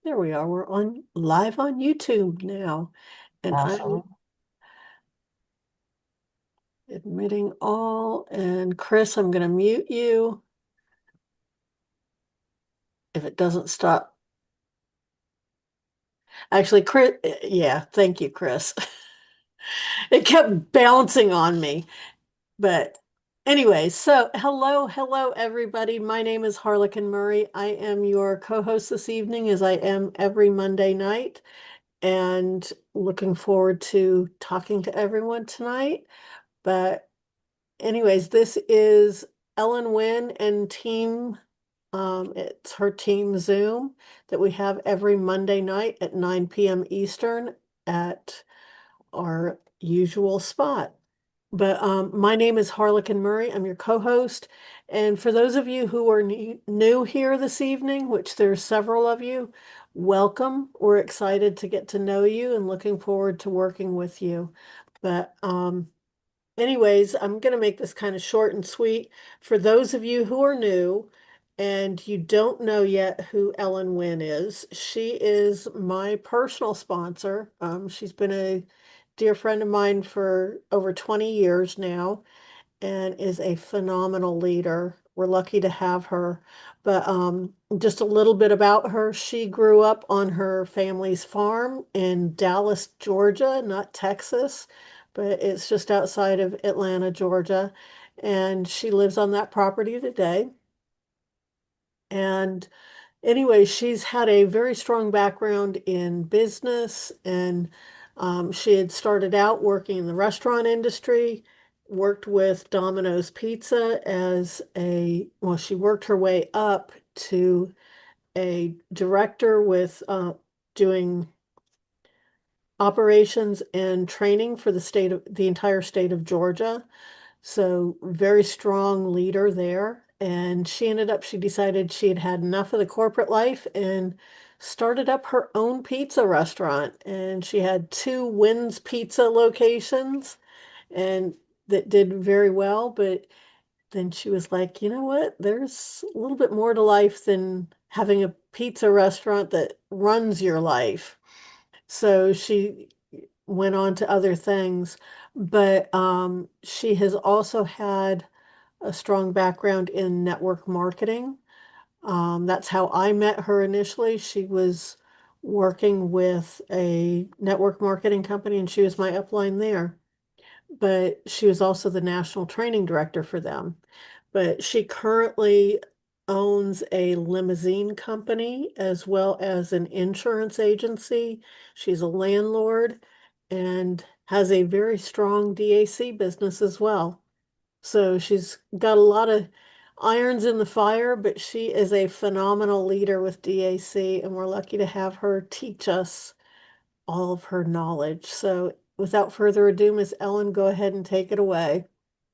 There we are. We're on live on YouTube now. And I'm Awesome. admitting all. And Chris, I'm going to mute you if it doesn't stop. Actually, Chris, yeah, thank you, Chris. It kept bouncing on me. But anyway, so hello, everybody. My name is Harlequin Murray. I am your co-host this evening, as I am every Monday night, and looking forward to talking to everyone tonight. But anyways, this is Ellen Winn and team. It's her team Zoom that we have every Monday night at 9 p.m. Eastern at our usual spot. But my name is Harlequin Murray. I'm your co-host. And for those of you who are new here this evening, which there's several of you, welcome. We're excited to get to know you and looking forward to working with you. But anyways, I'm going to make this kind of short and sweet. For those of you who are new and you don't know yet who Ellen Wynn is, she is my personal sponsor. She's been a dear friend of mine for over 20 years now and is a phenomenal leader. We're lucky to have her. But just a little bit about her. She grew up on her family's farm in Dallas, Georgia, not Texas, but it's just outside of Atlanta, Georgia. And she lives on that property today. And anyway, she's had a very strong background in business, and she had started out working in the restaurant industry, worked with Domino's Pizza well, she worked her way up to a director with doing operations and training for the entire state of Georgia. So very strong leader there. And she decided she had had enough of the corporate life and started up her own pizza restaurant. And she had two Wynn's Pizza locations and that did very well. But then she was like, you know what? There's a little bit more to life than having a pizza restaurant that runs your life. So she went on to other things, but she has also had a strong background in network marketing. That's how I met her initially. She was working with a network marketing company and she was my upline there. But she was also the national training director for them. But she currently owns a limousine company as well as an insurance agency. She's a landlord and has a very strong DAC business as well. So she's got a lot of irons in the fire, but she is a phenomenal leader with DAC, and we're lucky to have her teach us all of her knowledge. So without further ado, Miss Ellen, go ahead and take it away.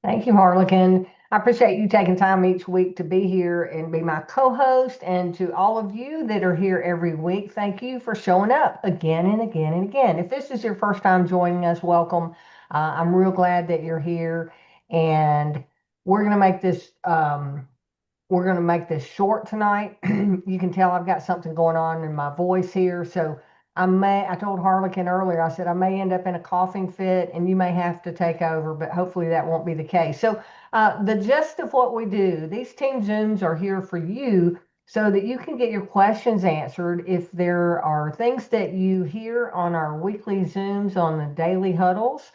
Thank you, Harlequin. I appreciate you taking time each week to be here and be my co-host. And to all of you that are here every week, thank you for showing up again and again and again. If this is your first time joining us, welcome. I'm real glad that you're here. And we're going to make this short tonight. You can tell I've got something going on in my voice here. So I told Harlequin earlier, I said, I may end up in a coughing fit and you may have to take over, but hopefully that won't be the case. So the gist of what we do, these team Zooms are here for you so that you can get your questions answered. If there are things that you hear on our weekly Zooms on the daily huddles,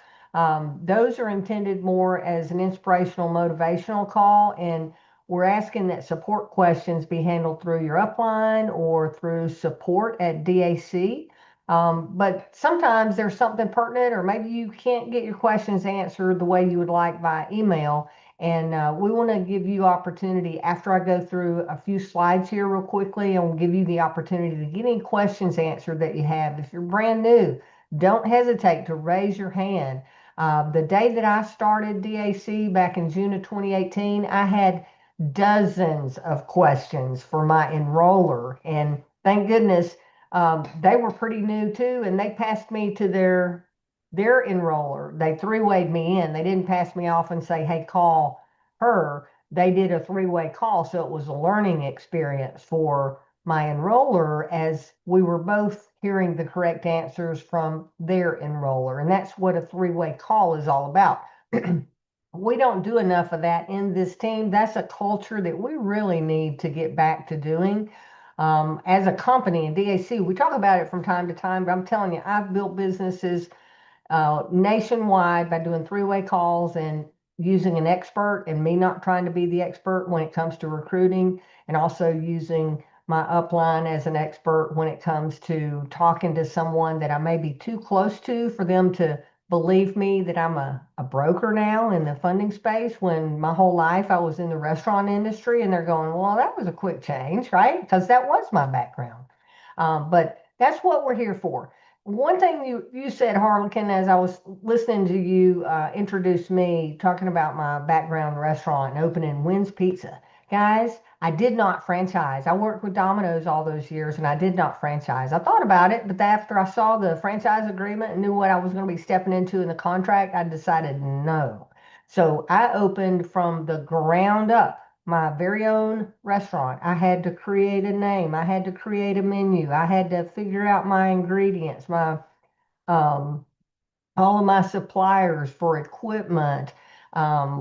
those are intended more as an inspirational, motivational call. And we're asking that support questions be handled through your upline or through support at DAC. But sometimes there's something pertinent, or maybe you can't get your questions answered the way you would like by email. And we want to give you opportunity after I go through a few slides here real quickly, and we'll give you the opportunity to get any questions answered that you have. If you're brand new, don't hesitate to raise your hand. The day that I started DAC back in June of 2018, I had dozens of questions for my enroller. And thank goodness they were pretty new too, and they passed me to their enroller. They three-wayed me in. They didn't pass me off and say, hey, call her. They did a three-way call. So it was a learning experience for my enroller as we were both hearing the correct answers from their enroller. And that's what a three-way call is all about. We don't do enough of that in this team. That's a culture that we really need to get back to doing. As a company in DAC, we talk about it from time to time, but I'm telling you, I've built businesses nationwide by doing three-way calls and using an expert, and me not trying to be the expert when it comes to recruiting, and also using my upline as an expert when it comes to talking to someone that I may be too close to for them to believe me that I'm a broker now in the funding space, when my whole life I was in the restaurant industry, and they're going, well, that was a quick change, right? Because that was my background. But that's what we're here for. One thing you said, Harlequin, as I was listening to you introduce me, talking about my background in restaurant and opening Winn's Pizza. Guys, I did not franchise. I worked with Domino's all those years, and I did not franchise. I thought about it, but after I saw the franchise agreement and knew what I was going to be stepping into in the contract, I decided no. So I opened from the ground up my very own restaurant. I had to create a name. I had to create a menu. I had to figure out my ingredients, my um, all of my suppliers for equipment.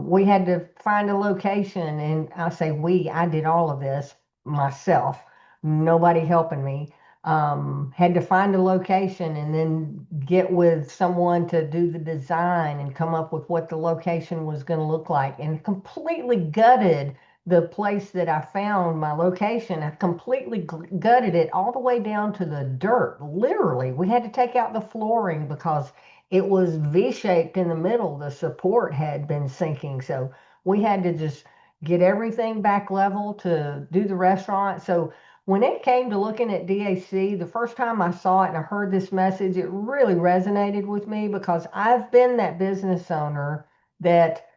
We had to find a location, and I say we, I did all of this myself, nobody helping me. Had to find a location and then get with someone to do the design and come up with what the location was going to look like, and completely gutted the place that I found my location. I completely gutted it all the way down to the dirt. Literally, we had to take out the flooring because it was V-shaped in the middle. The support had been sinking. So we had to just get everything back level to do the restaurant. So when it came to looking at DAC, the first time I saw it and I heard this message, it really resonated with me, because I've been that business owner that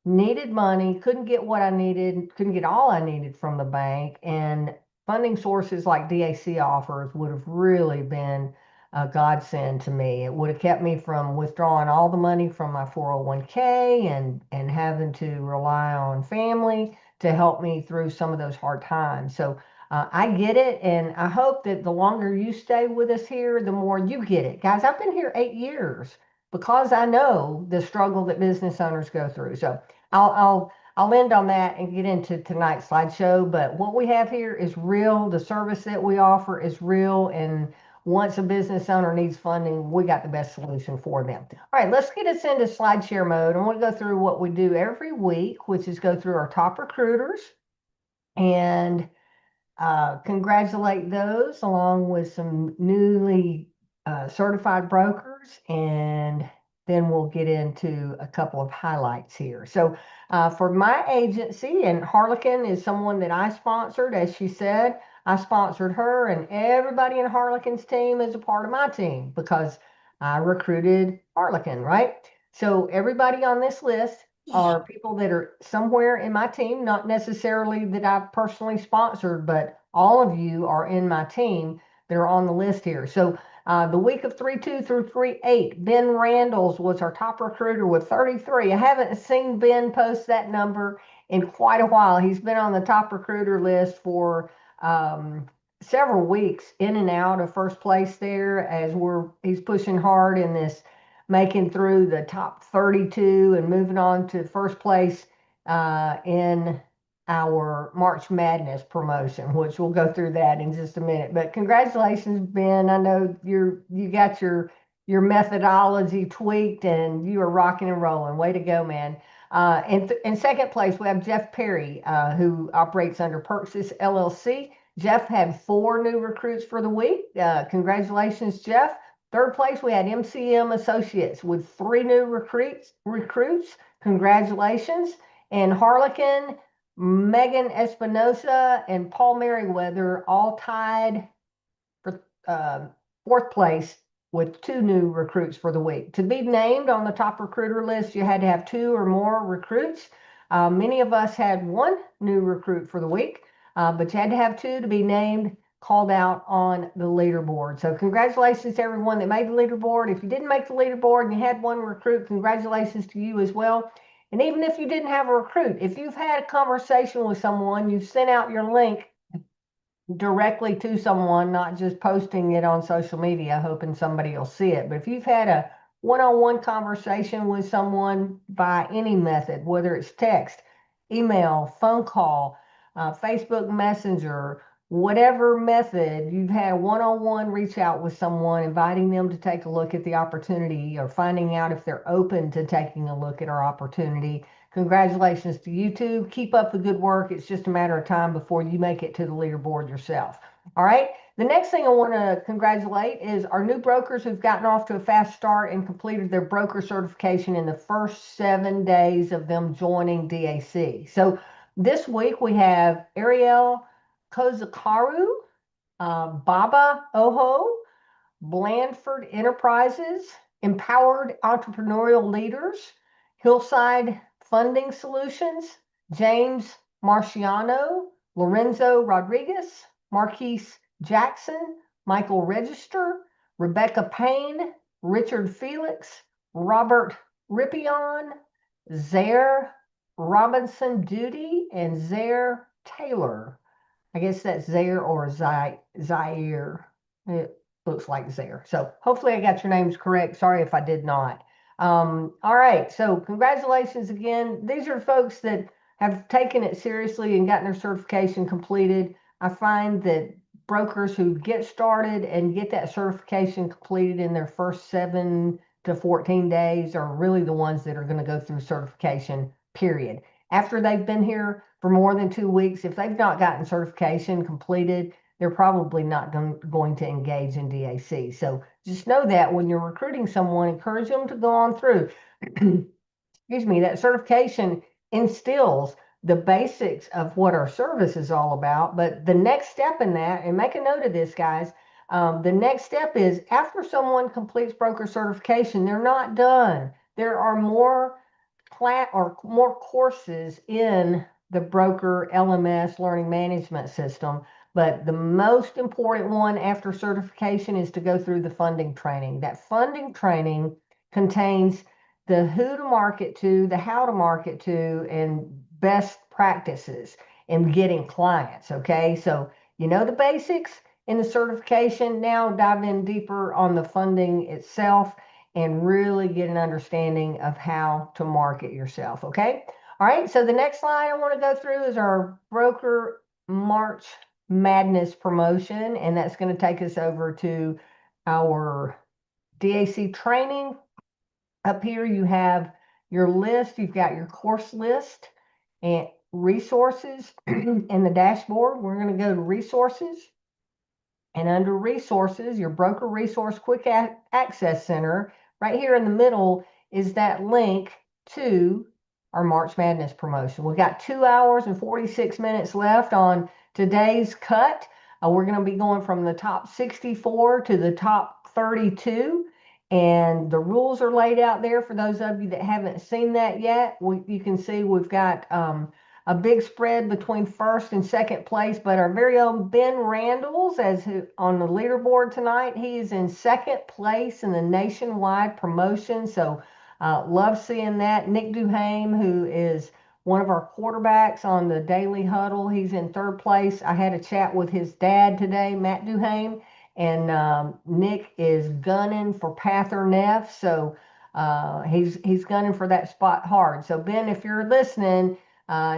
needed money, couldn't get what I needed, couldn't get all I needed from the bank. And funding sources like DAC offers would have really been a godsend to me. It would have kept me from withdrawing all the money from my 401k and having to rely on family to help me through some of those hard times. So I get it, and I hope that the longer you stay with us here, the more you get it. Guys, I've been here 8 years because I know the struggle that business owners go through. So I'll end on that and get into tonight's slideshow. But what we have here is real. The service that we offer is real, and once a business owner needs funding, we got the best solution for them. All right, let's get us into slide share mode. I want to go through what we do every week, which is go through our top recruiters and congratulate those along with some newly certified brokers, and then we'll get into a couple of highlights here. So for my agency, and Harlequin is someone that I sponsored, as she said, I sponsored her, and everybody in Harlequin's team is a part of my team because I recruited Harlequin, right? So everybody on this list are people that are somewhere in my team, not necessarily that I've personally sponsored, but all of you are in my team that are on the list here. So the week of 3/2 through 3/8, Ben Randalls was our top recruiter with 33. I haven't seen Ben post that number in quite a while. He's been on the top recruiter list for several weeks, in and out of first place there, as he's pushing hard in this, making through the top 32 and moving on to first place in our March Madness promotion, which we'll go through that in just a minute. But congratulations, Ben. I know you got your methodology tweaked and you are rocking and rolling. Way to go, man. In second place, we have Jeff Perry, who operates under Perksis LLC. Jeff had 4 new recruits for the week. Congratulations, Jeff. Third place, we had MCM Associates with 3 new recruits. Congratulations. And Harlequin, Megan Espinosa, and Paul Merriweather all tied for 4th place with 2 new recruits for the week. To be named on the top recruiter list, you had to have 2 or more recruits. Many of us had 1 new recruit for the week, but you had to have 2 to be named, called out on the leaderboard. So congratulations to everyone that made the leaderboard. If you didn't make the leaderboard and you had 1 recruit, congratulations to you as well. And even if you didn't have a recruit, if you've had a conversation with someone, you've sent out your link directly to someone, not just posting it on social media, hoping somebody will see it. But if you've had a one-on-one conversation with someone by any method, whether it's text, email, phone call, Facebook Messenger, whatever method, you've had a one-on-one reach out with someone, inviting them to take a look at the opportunity or finding out if they're open to taking a look at our opportunity. Congratulations to you two. Keep up the good work. It's just a matter of time before you make it to the leaderboard yourself. All right. The next thing I want to congratulate is our new brokers who've gotten off to a fast start and completed their broker certification in the first 7 days of them joining DAC. So this week we have Ariel Kozakaru, Baba Oho, Blandford Enterprises, Empowered Entrepreneurial Leaders, Hillside Funding Solutions, James Marciano, Lorenzo Rodriguez, Marquise Jackson, Michael Register, Rebecca Payne, Richard Felix, Robert Rippion, Zaire Robinson Duty, and Zaire Taylor. I guess that's Zaire or Zaire. It looks like Zaire. So hopefully I got your names correct. Sorry if I did not. All right. So congratulations again. These are folks that have taken it seriously and gotten their certification completed. I find that brokers who get started and get that certification completed in their first 7 to 14 days are really the ones that are going to go through certification, period. After they've been here for more than 2 weeks, if they've not gotten certification completed, they're probably not going to engage in DAC. So just know that when you're recruiting someone, encourage them to go on through. Excuse me, that certification instills the basics of what our service is all about. But the next step in that, and make a note of this, guys, the next step is after someone completes broker certification, they're not done. There are more more courses in the broker LMS learning management system. But the most important one after certification is to go through the funding training. That funding training contains the who to market to, the how to market to, and best practices in getting clients. Okay, so you know the basics in the certification. Now dive in deeper on the funding itself and really get an understanding of how to market yourself. Okay. All right. So the next slide I want to go through is our broker March Madness promotion, and that's going to take us over to our DAC training. Up here you have your list. You've got your course list and resources in the dashboard. We're going to go to resources. And under resources, your broker resource quick access center, right here in the middle is that link to our March Madness promotion. We've got 2 hours and 46 minutes left on today's cut. We're going to be going from the top 64 to the top 32. And the rules are laid out there for those of you that haven't seen that yet. You can see we've got a big spread between first and second place, but our very own Ben Randalls, on the leaderboard tonight, he is in second place in the nationwide promotion. So love seeing that. Nick Duhame, who is one of our quarterbacks on the daily huddle, he's in third place. I had a chat with his dad today, Matt Duhame, and Nick is gunning for Pather Neff. So he's gunning for that spot hard. So Ben, if you're listening,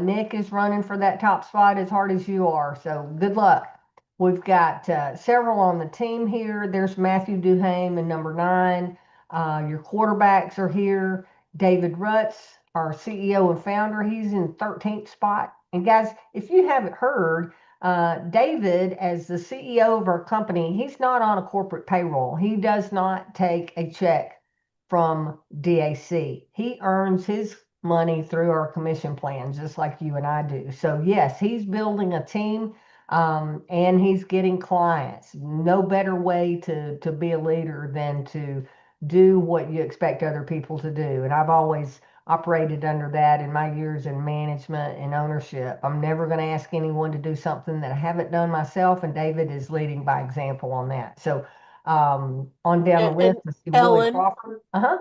Nick is running for that top spot as hard as you are. So good luck. We've got several on the team here. There's Matthew Duhame in number 9. Your quarterbacks are here. David Rutz, our CEO and founder, he's in 13th spot. And guys, if you haven't heard, David, as the CEO of our company, he's not on a corporate payroll. He does not take a check from DAC. He earns his money through our commission plan, just like you and I do. So yes, he's building a team, and he's getting clients. No better way to be a leader than to do what you expect other people to do. And I've always operated under that in my years in management and ownership. I'm never going to ask anyone to do something that I haven't done myself, and David is leading by example on that. So on down the list, And let's see Willie Ellen, Crawford. Uh-huh.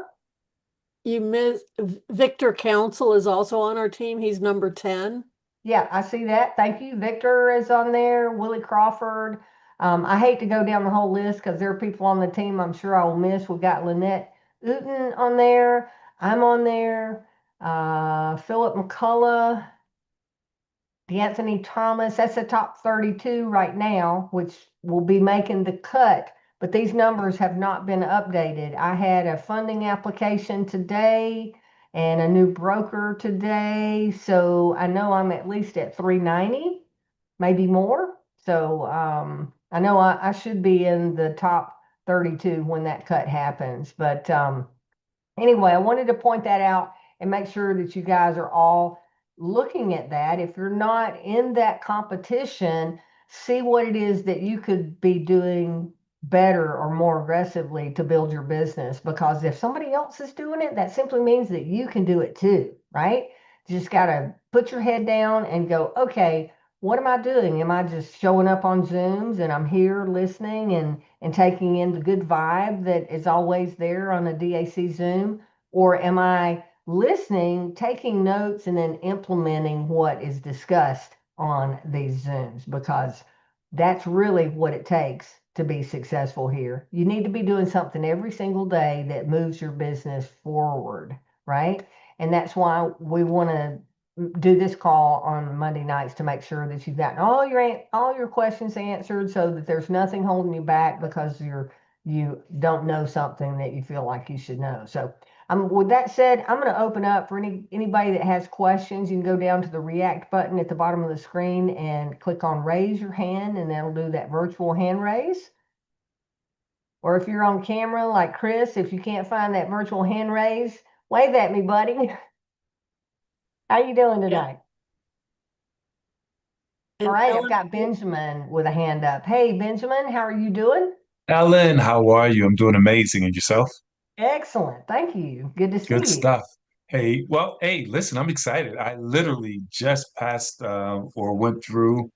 you miss Victor Council is also on our team. He's number 10. Yeah, I see that. Thank you. Victor is on there, Willie Crawford. I hate to go down the whole list because there are people on the team I'm sure I will miss. We've got Lynette Uten on there. I'm on there. Philip McCullough, D'Anthony Thomas. That's the top 32 right now, which will be making the cut. But these numbers have not been updated. I had a funding application today and a new broker today. So I know I'm at least at 390, maybe more. So I know I should be in the top 32 when that cut happens. But anyway, I wanted to point that out and make sure that you guys are all looking at that. If you're not in that competition, see what it is that you could be doing better or more aggressively to build your business. Because if somebody else is doing it, that simply means that you can do it too, right? You just got to put your head down and go, okay, what am I doing? Am I just showing up on Zooms and I'm here listening and taking in the good vibe that is always there on a DAC Zoom? Or am I listening, taking notes, and then implementing what is discussed on these Zooms? Because that's really what it takes to be successful here. You need to be doing something every single day that moves your business forward, right? And that's why we want to do this call on Monday nights to make sure that you've gotten all your questions answered, so that there's nothing holding you back because you don't know something that you feel like you should know. So with that said, I'm going to open up for anybody that has questions. You can go down to the React button at the bottom of the screen and click on raise your hand, and that'll do that virtual hand raise. Or if you're on camera like Chris, if you can't find that virtual hand raise, wave at me, buddy. How you doing Yeah. tonight? All And right, I've Ellen, got Benjamin with a hand up. Hey, Benjamin, how are you doing? Ellen, how are you? I'm doing amazing. And yourself? Excellent. Thank you. Good to Good see you. stuff. Hey, well, hey, listen, I'm excited. I literally just passed or went through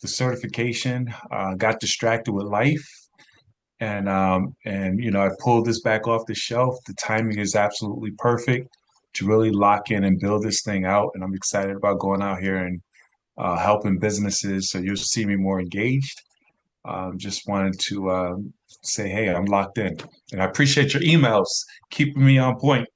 the certification, got distracted with life, and I pulled this back off the shelf. The timing is absolutely perfect to really lock in and build this thing out. And I'm excited about going out here and helping businesses. So you'll see me more engaged. Just wanted to say, hey, I'm locked in. And I appreciate your emails, keeping me on point.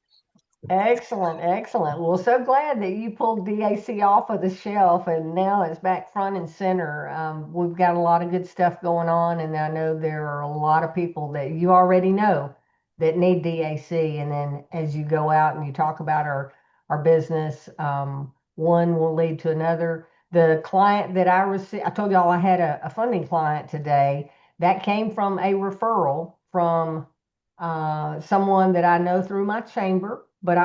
Excellent, excellent. Well, so glad that you pulled DAC off of the shelf and now it's back front and center. We've got a lot of good stuff going on, and I know there are a lot of people that you already know that need DAC. And then as you go out and you talk about our business, one will lead to another. The client that I received, I told y'all I had a funding client today that came from a referral from someone that I know through my chamber, but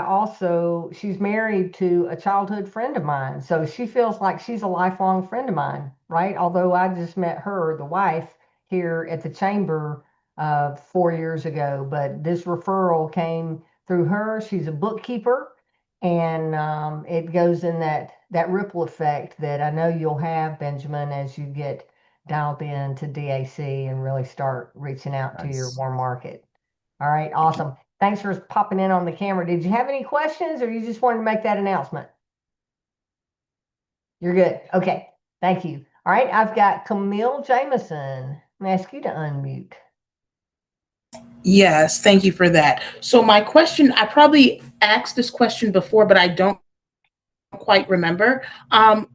she's married to a childhood friend of mine. So she feels like she's a lifelong friend of mine, right? Although I just met her, the wife, here at the chamber 4 years ago. But this referral came through her. She's a bookkeeper. And it goes in that ripple effect that I know you'll have, Benjamin, as you get dialed in to DAC and really start reaching out to your Nice. warm market. All right, awesome. Thanks for popping in on the camera. Did you have any questions, or you just wanted to make that announcement? You're good. Okay, thank you. All right, I've got Camille Jameson. I'm gonna ask you to unmute. Yes, thank you for that. So my question, I probably asked this question before, but I don't quite remember.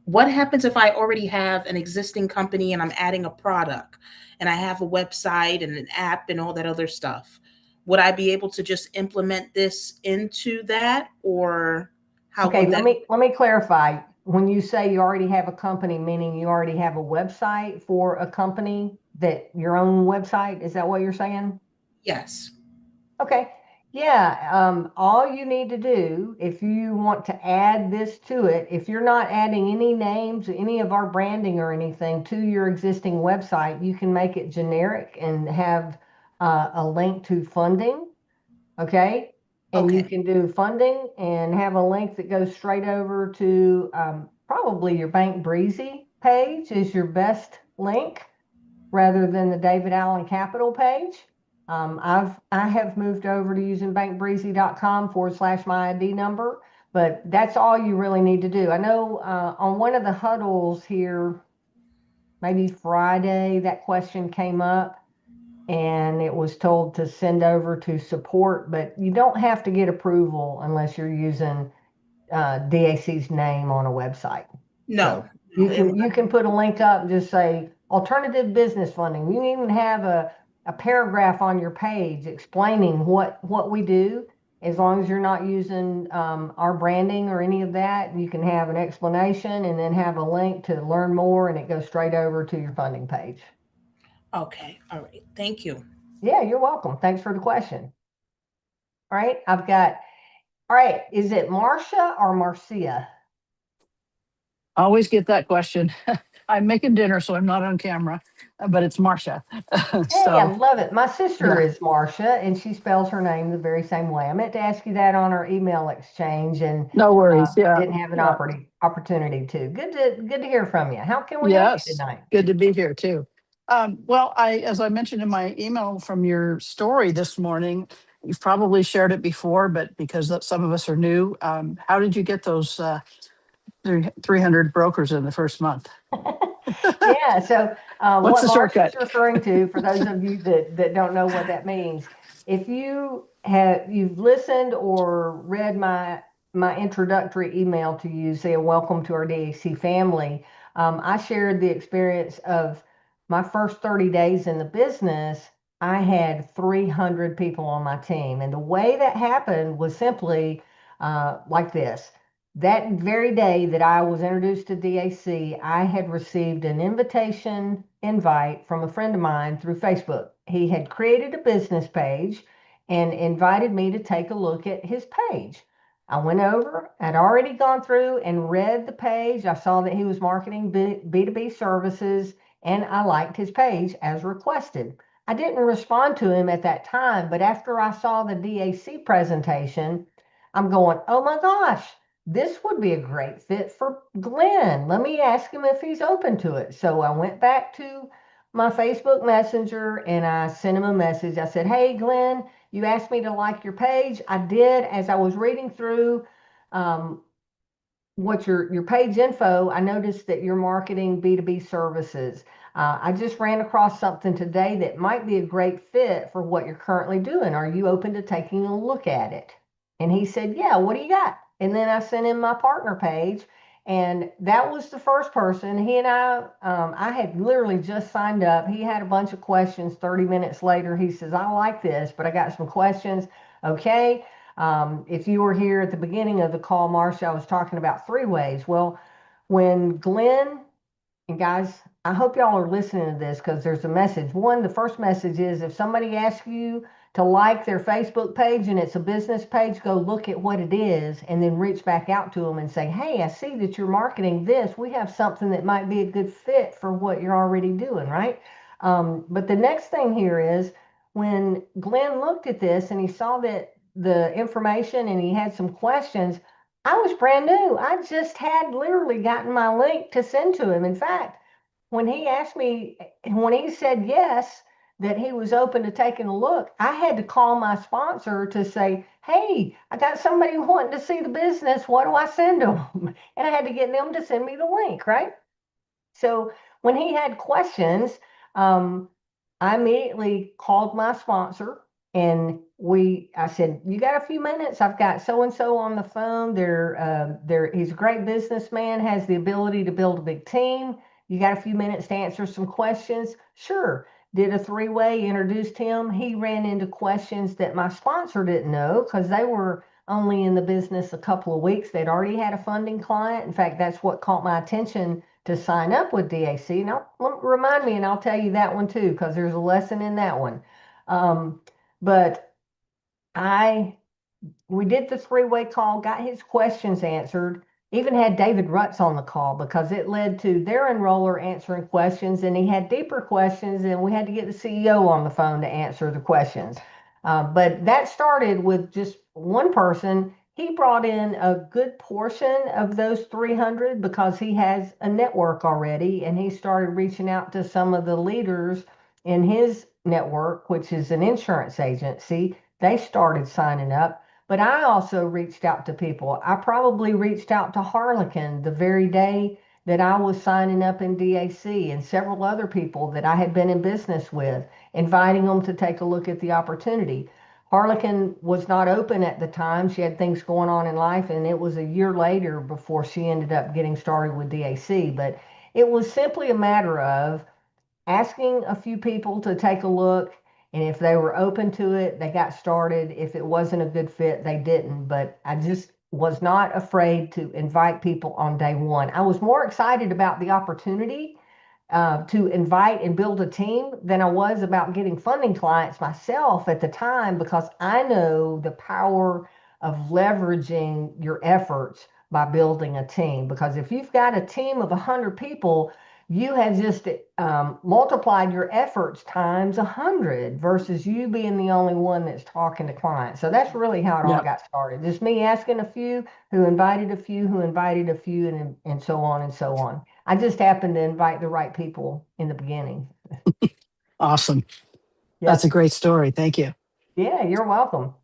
What happens if I already have an existing company and I'm adding a product and I have a website and an app and all that other stuff? Would I be able to just implement this into that, or how Okay, would let that? me clarify. When you say you already have a company, meaning you already have a website for a company, that your own website, is that what you're saying? Yes. Okay. Yeah. All you need to do if you want to add this to it, if you're not adding any names, any of our branding or anything to your existing website, you can make it generic and have a link to funding. Okay. And you Okay. can do funding and have a link that goes straight over to probably your Bank Breezy page is your best link rather than the David Allen Capital page. I have moved over to using bankbreezy.com /my ID number, But that's all you really need to do. I know on one of the huddles here, maybe Friday, that question came up and it was told to send over to support, but you don't have to get approval unless you're using DAC's name on a website. No, So no, you can put a link up and just say alternative business funding. You can even have a paragraph on your page explaining what we do. As long as you're not using our branding or any of that, you can have an explanation and then have a link to learn more, and it goes straight over to your funding page. okay, all right, thank you. Yeah, you're welcome. Thanks for the question. All right, I've got, all right, is it Marcia or Marcia? Always get that question. I'm making dinner, so I'm not on camera, but it's Marcia. Hey, I So, love it. My sister yeah, is Marcia, and she spells her name the very same way. I meant to ask you that on our email exchange, and no worries. Yeah, didn't have an yeah. opportunity to. Good to hear from you. How can we help you Yes, tonight? good to be here too. Well, as I mentioned in my email from your story this morning, you've probably shared it before, but because some of us are new, how did you get those 300 brokers in the first month? Yeah, so What's what the Marcia's shortcut? referring to, for those of you that don't know what that means, if you've listened or read my introductory email to you, say a welcome to our DAC family, I shared the experience of my first 30 days in the business. I had 300 people on my team, and the way that happened was simply like this. That very day that I was introduced to DAC, I had received an invitation invite from a friend of mine through Facebook. He had created a business page and invited me to take a look at his page. I went over, I'd already gone through and read the page. I saw that he was marketing B2B services, and I liked his page as requested. I didn't respond to him at that time, but after I saw the DAC presentation, I'm going, oh my gosh, this would be a great fit for Glenn. Let me ask him if he's open to it. So I went back to my Facebook Messenger and I sent him a message. I said, hey, Glenn, you asked me to like your page. I did. As I was reading through um, what your page info, I noticed that you're marketing B2B services. I just ran across something today that might be a great fit for what you're currently doing. Are you open to taking a look at it? And he said, yeah, what do you got? And then I sent him my partner page, and that was the first person. He and I had literally just signed up. He had a bunch of questions. 30 minutes later, he says, I like this, but I got some questions. Okay. If you were here at the beginning of the call, Marcia, I was talking about three ways. Well, when Glenn, and guys, I hope y'all are listening to this because there's a message. One, the first message is if somebody asks you to like their Facebook page and it's a business page, go look at what it is and then reach back out to them and say, hey, I see that you're marketing this. We have something that might be a good fit for what you're already doing, right? But the next thing here is when Glenn looked at this and he saw that the information and he had some questions, I was brand new. I just had literally gotten my link to send to him. In fact, when he asked me, when he said yes, that he was open to taking a look, I had to call my sponsor to say, hey, I got somebody wanting to see the business. What do I send them? And I had to get them to send me the link, right? So when he had questions, um, I immediately called my sponsor and I said, you got a few minutes? I've got so-and-so on the phone. He's a great businessman, has the ability to build a big team. You got a few minutes to answer some questions? Sure. Did a three-way, introduced him. He ran into questions that my sponsor didn't know because they were only in the business a couple of weeks. They'd already had a funding client. In fact, that's what caught my attention to sign up with DAC. Now, remind me, and I'll tell you that one too, because there's a lesson in that one. But we did the three-way call, got his questions answered, even had David Rutz on the call because it led to their enroller answering questions, and he had deeper questions, and we had to get the CEO on the phone to answer the questions. But that started with just one person. He brought in a good portion of those 300 because he has a network already, and he started reaching out to some of the leaders in his network, which is an insurance agency. They started signing up. But I also reached out to people. I probably reached out to Harlequin the very day that I was signing up in DAC and several other people that I had been in business with, inviting them to take a look at the opportunity. Harlequin was not open at the time. She had things going on in life, and it was a year later before she ended up getting started with DAC. But it was simply a matter of asking a few people to take a look, and if they were open to it, they got started. If it wasn't a good fit, they didn't. But I just was not afraid to invite people on day one. I was more excited about the opportunity to invite and build a team than I was about getting funding clients myself at the time, because I know the power of leveraging your efforts by building a team. Because if you've got a team of 100 people, you have just multiplied your efforts times 100 versus you being the only one that's talking to clients. So that's really how it all Yeah. got started. Just me asking a few, who invited a few, who invited a few, and so on and so on. I just happened to invite the right people in the beginning. Awesome. That's Yep. a great story. Thank you. Yeah, you're welcome.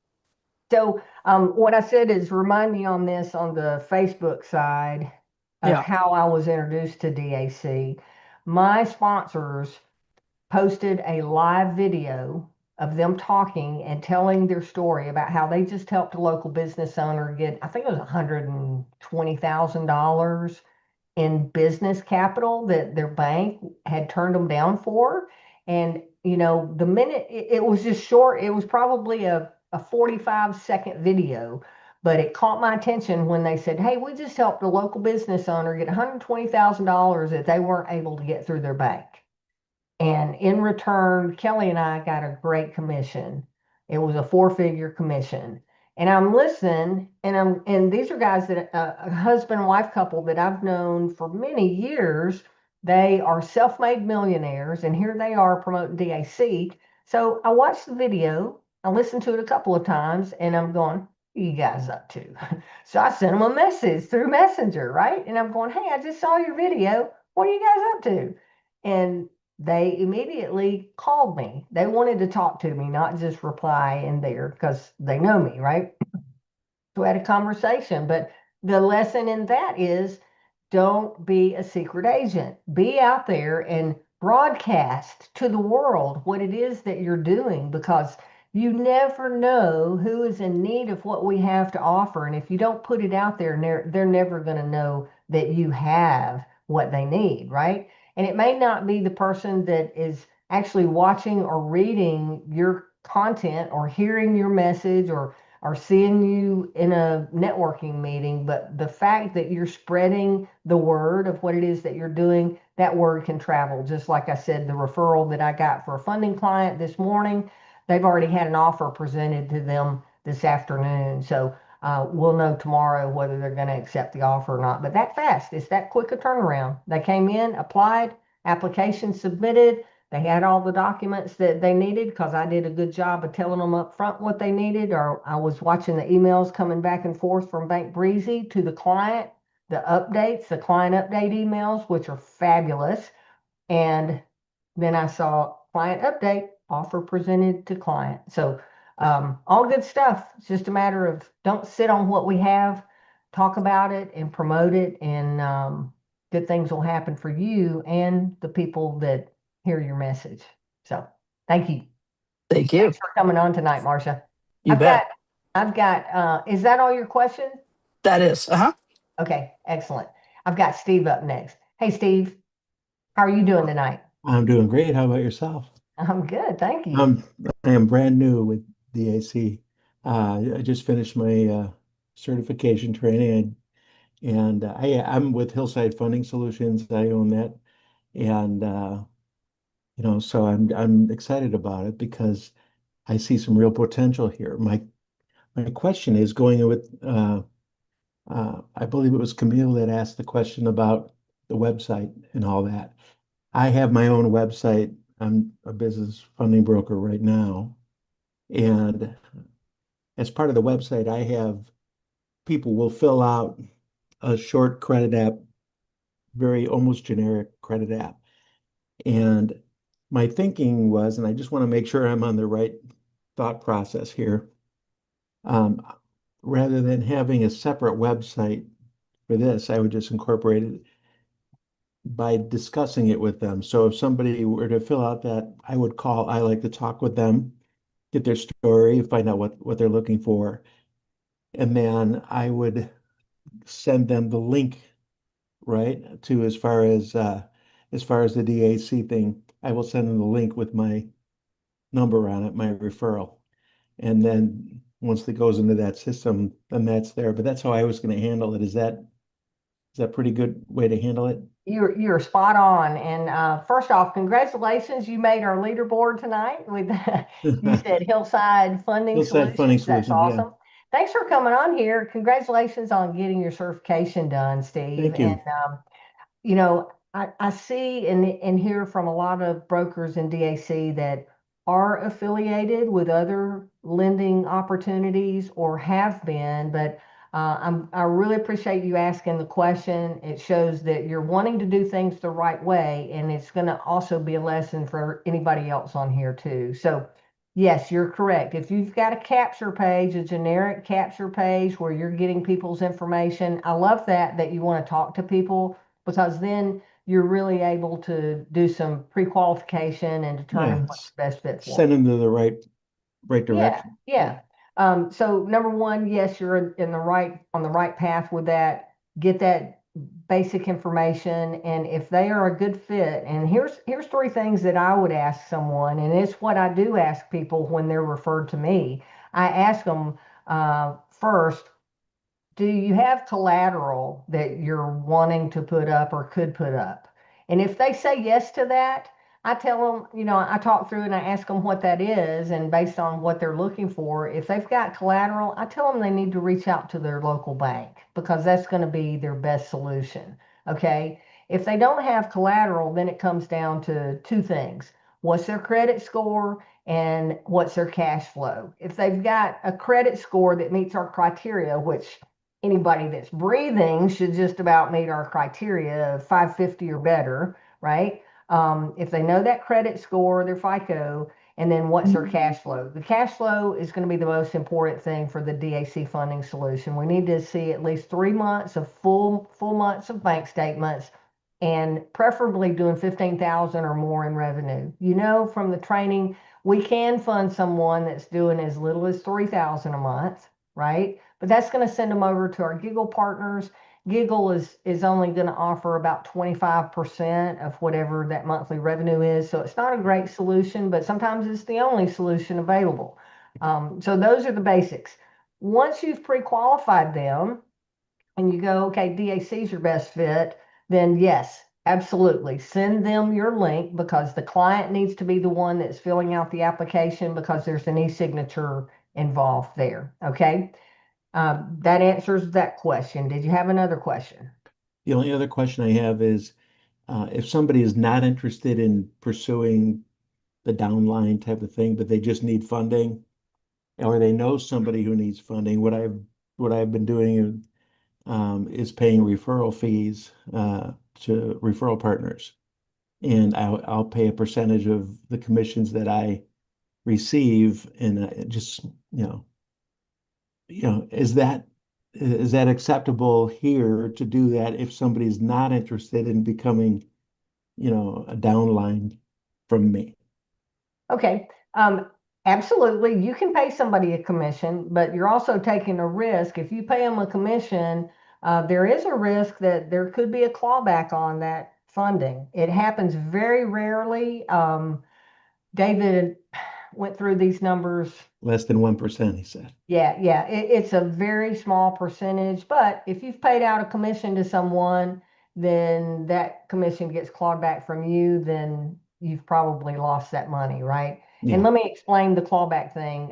So what I said is remind me on this on the Facebook side of Yeah. how I was introduced to DAC. My sponsors posted a live video of them talking and telling their story about how they just helped a local business owner get, I think it was $120,000 in business capital that their bank had turned them down for. And, the minute it was just short, it was probably a 45-second video, but it caught my attention when they said, hey, we just helped a local business owner get $120,000 that they weren't able to get through their bank. And in return, Kelly and I got a great commission. It was a 4-figure commission. And I'm listening, and these are guys that a husband and wife couple that I've known for many years. They are self-made millionaires, and here they are promoting DAC. So I watched the video, I listened to it a couple of times, and I'm going, what are you guys up to? So I sent them a message through Messenger, right? And I'm going, hey, I just saw your video. What are you guys up to? And they immediately called me. They wanted to talk to me, not just reply in there because they know me, right? So we had a conversation. But the lesson in that is don't be a secret agent. Be out there and broadcast to the world what it is that you're doing, because you never know who is in need of what we have to offer. And if you don't put it out there, they're never going to know that you have what they need, right? And it may not be the person that is actually watching or reading your content or hearing your message or seeing you in a networking meeting, but the fact that you're spreading the word of what it is that you're doing, that word can travel. Just like I said, the referral that I got for a funding client this morning, they've already had an offer presented to them this afternoon. So we'll know tomorrow whether they're going to accept the offer or not. But that fast, it's that quick a turnaround. They came in, applied, application submitted. They had all the documents that they needed because I did a good job of telling them up front what they needed, or I was watching the emails coming back and forth from Bank Breezy to the client, the updates, the client update emails, which are fabulous. And then I saw client update, offer presented to client. So all good stuff. It's just a matter of don't sit on what we have, talk about it and promote it, and good things will happen for you and the people that hear your message. So thank you. Thank you. Thanks for coming on tonight, Marcia. You bet. I've got, is that all your questions? That is. Uh-huh. Okay, excellent. I've got Steve up next. Hey, Steve, how are you doing tonight? I'm doing great. How about yourself? I'm good, thank you. I am brand new with DAC. I just finished my certification training, and I'm with Hillside Funding Solutions. I own that, and so I'm excited about it because I see some real potential here. My question is going with I believe it was Camille that asked the question about the website and all that. I have my own website. I'm a business funding broker right now. And as part of the website, I have people will fill out a short credit app, very almost generic credit app. And my thinking was, and I just want to make sure I'm on the right thought process here. rather than having a separate website for this, I would just incorporate it by discussing it with them. So if somebody were to fill out that, I like to talk with them, get their story, find out what they're looking for. And then I would send them the link, right, to as far as the DAC thing. I will send them the link with my number on it, my referral. And then once it goes into that system, then that's there. But that's how I was going to handle it. Is that a pretty good way to handle it? You're spot on. And first off, congratulations. You made our leaderboard tonight with you said Hillside Funding Hillside Funding Solutions. That's Solutions, yeah. awesome. Thanks for coming on here. Congratulations on getting your certification done, Steve. Thank you. And you know, I see and hear from a lot of brokers in DAC that are affiliated with other lending opportunities or have been, but I really appreciate you asking the question. It shows that you're wanting to do things the right way, and it's going to also be a lesson for anybody else on here too. So yes, you're correct. If you've got a capture page, a generic capture page where you're getting people's information, I love that you want to talk to people, because then you're really able to do some pre-qualification and determine Yeah, what's the best fit for send them. them to the right Yeah, direction. yeah. So number one, yes, you're in the on the right path with that. Get that basic information, and if they are a good fit, and here's three things that I would ask someone, and it's what I do ask people when they're referred to me. I ask them first, do you have collateral that you're wanting to put up or could put up? And if they say yes to that, I tell them, I talk through and I ask them what that is. And based on what they're looking for, if they've got collateral, I tell them they need to reach out to their local bank, because that's going to be their best solution. Okay. If they don't have collateral, then it comes down to two things. What's their credit score and what's their cash flow? If they've got a credit score that meets our criteria, which anybody that's breathing should just about meet our criteria of 550 or better, right? If they know that credit score, their FICO, and then what's their cash flow? The cash flow is going to be the most important thing for the DAC funding solution. We need to see at least 3 months of full months of bank statements, and preferably doing 15,000 or more in revenue. From the training, we can fund someone that's doing as little as 3,000 a month, right? But that's going to send them over to our Giggle partners. Giggle is only going to offer about 25% of whatever that monthly revenue is. So it's not a great solution, but sometimes it's the only solution available. So those are the basics. Once you've pre-qualified them and you go, okay, DAC is your best fit, then yes, absolutely. Send them your link, because the client needs to be the one that's filling out the application, because there's an e-signature involved there. Okay. That answers that question. Did you have another question? The only other question I have is if somebody is not interested in pursuing the downline type of thing, but they just need funding, or they know somebody who needs funding, what I've been doing is paying referral fees to referral partners, and I'll pay a percentage of the commissions that I receive, and just is that acceptable here to do that if somebody's not interested in becoming, a downline from me? Okay. Absolutely. You can pay somebody a commission, but you're also taking a risk. If you pay them a commission, there is a risk that there could be a clawback on that funding. It happens very rarely. David went through these numbers. Less than 1%, he said. Yeah, yeah. It's a very small percentage, but if you've paid out a commission to someone, then that commission gets clawed back from you, then you've probably lost that money, right? And Yeah. let me explain the clawback thing.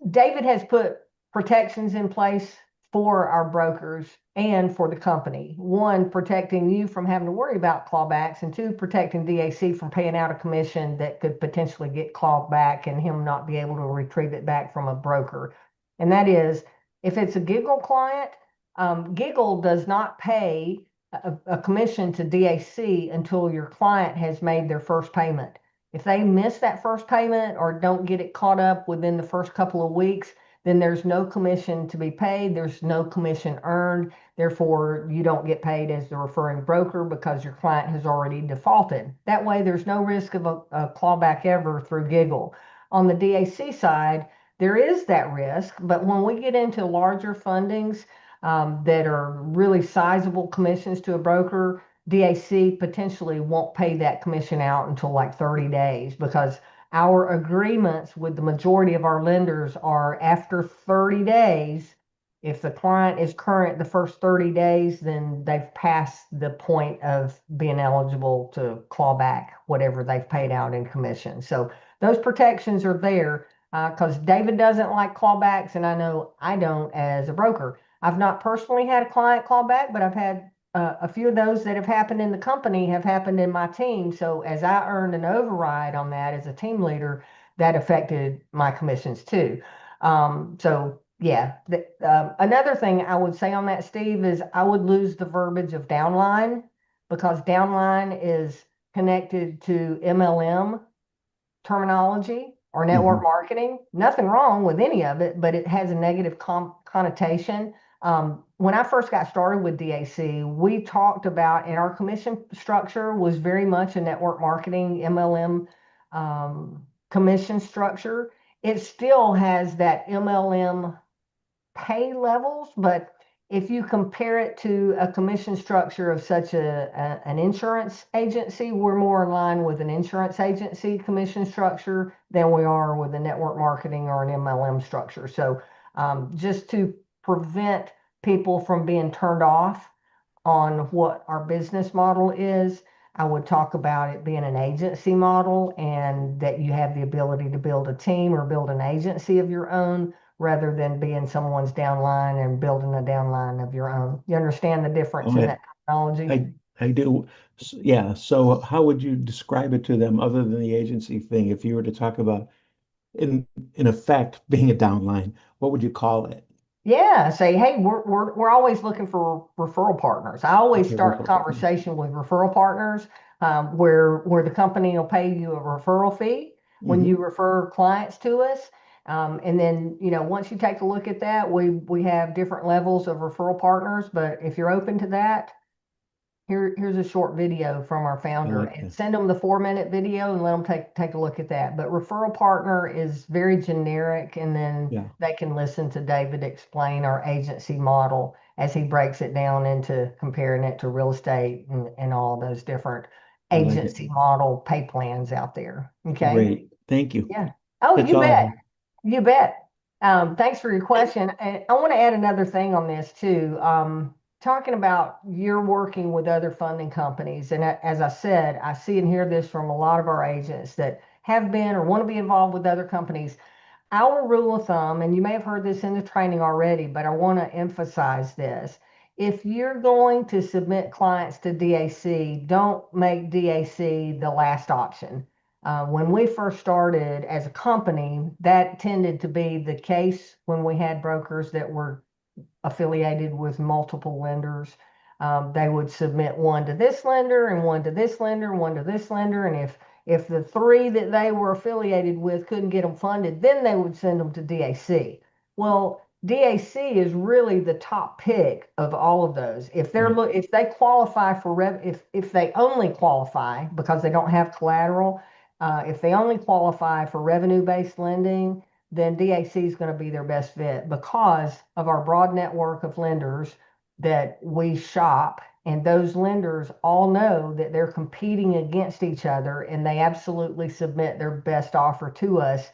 David has put protections in place for our brokers and for the company. One, protecting you from having to worry about clawbacks, and two, protecting DAC from paying out a commission that could potentially get clawed back and him not be able to retrieve it back from a broker. And that is, if it's a Giggle client, Giggle does not pay a commission to DAC until your client has made their first payment. If they miss that first payment or don't get it caught up within the first couple of weeks, then there's no commission to be paid. There's no commission earned. Therefore, you don't get paid as the referring broker because your client has already defaulted. That way, there's no risk of a clawback ever through Giggle. On the DAC side, there is that risk, but when we get into larger fundings that are really sizable commissions to a broker, DAC potentially won't pay that commission out until like 30 days because our agreements with the majority of our lenders are after 30 days. If the client is current the first 30 days, then they've passed the point of being eligible to claw back whatever they've paid out in commission. So those protections are there because David doesn't like clawbacks, and I know I don't as a broker. I've not personally had a client clawback, but I've had a few of those that have happened in the company have happened in my team. So as I earned an override on that as a team leader, that affected my commissions too. So yeah, another thing I would say on that, Steve, is I would lose the verbiage of downline because downline is connected to MLM terminology or network marketing. Nothing wrong with any of it, but it has a negative connotation. When I first got started with DAC, we talked about, and our commission structure was very much a network marketing MLM commission structure. It still has that MLM pay levels, but if you compare it to a commission structure of such an insurance agency, we're more in line with an insurance agency commission structure than we are with a network marketing or an MLM structure. So just to prevent people from being turned off on what our business model is, I would talk about it being an agency model and that you have the ability to build a team or build an agency of your own rather than being someone's downline and building a downline of your own. You understand the difference Oh, in yeah, that technology? I do. Yeah. So how would you describe it to them other than the agency thing? If you were to talk about in effect being a downline, what would you call it? Yeah, say, hey, we're always looking for referral partners. I always Okay, start the referral partner. conversation with referral partners, where the company will pay you a referral fee when you refer clients to us. And then, once you take a look at that, we have different levels of referral partners. But if you're open to that, here's a short video from our I founder, like and that. send them the 4-minute video and let them take a look at that. But referral partner is very generic, and then Yeah, they can listen to David explain our agency model as he breaks it down into comparing it to real estate and all those different I like it. agency model pay plans out there. Okay. Great. Thank you. Yeah. Oh, That's you all I bet. have. You bet. Thanks for your question. And I want to add another thing on this too. Talking about you're working with other funding companies. And as I said, I see and hear this from a lot of our agents that have been or want to be involved with other companies. Our rule of thumb, and you may have heard this in the training already, but I want to emphasize this. If you're going to submit clients to DAC, don't make DAC the last option. When we first started as a company, that tended to be the case when we had brokers that were affiliated with multiple lenders. They would submit one to this lender and one to this lender and one to this lender. And if the three that they were affiliated with couldn't get them funded, then they would send them to DAC. Well, DAC is really the top pick of all of those. If Right. if they qualify for if they only qualify because they don't have collateral, if they only qualify for revenue-based lending, then DAC is going to be their best fit because of our broad network of lenders that we shop. And those lenders all know that they're competing against each other, and they absolutely submit their best offer to us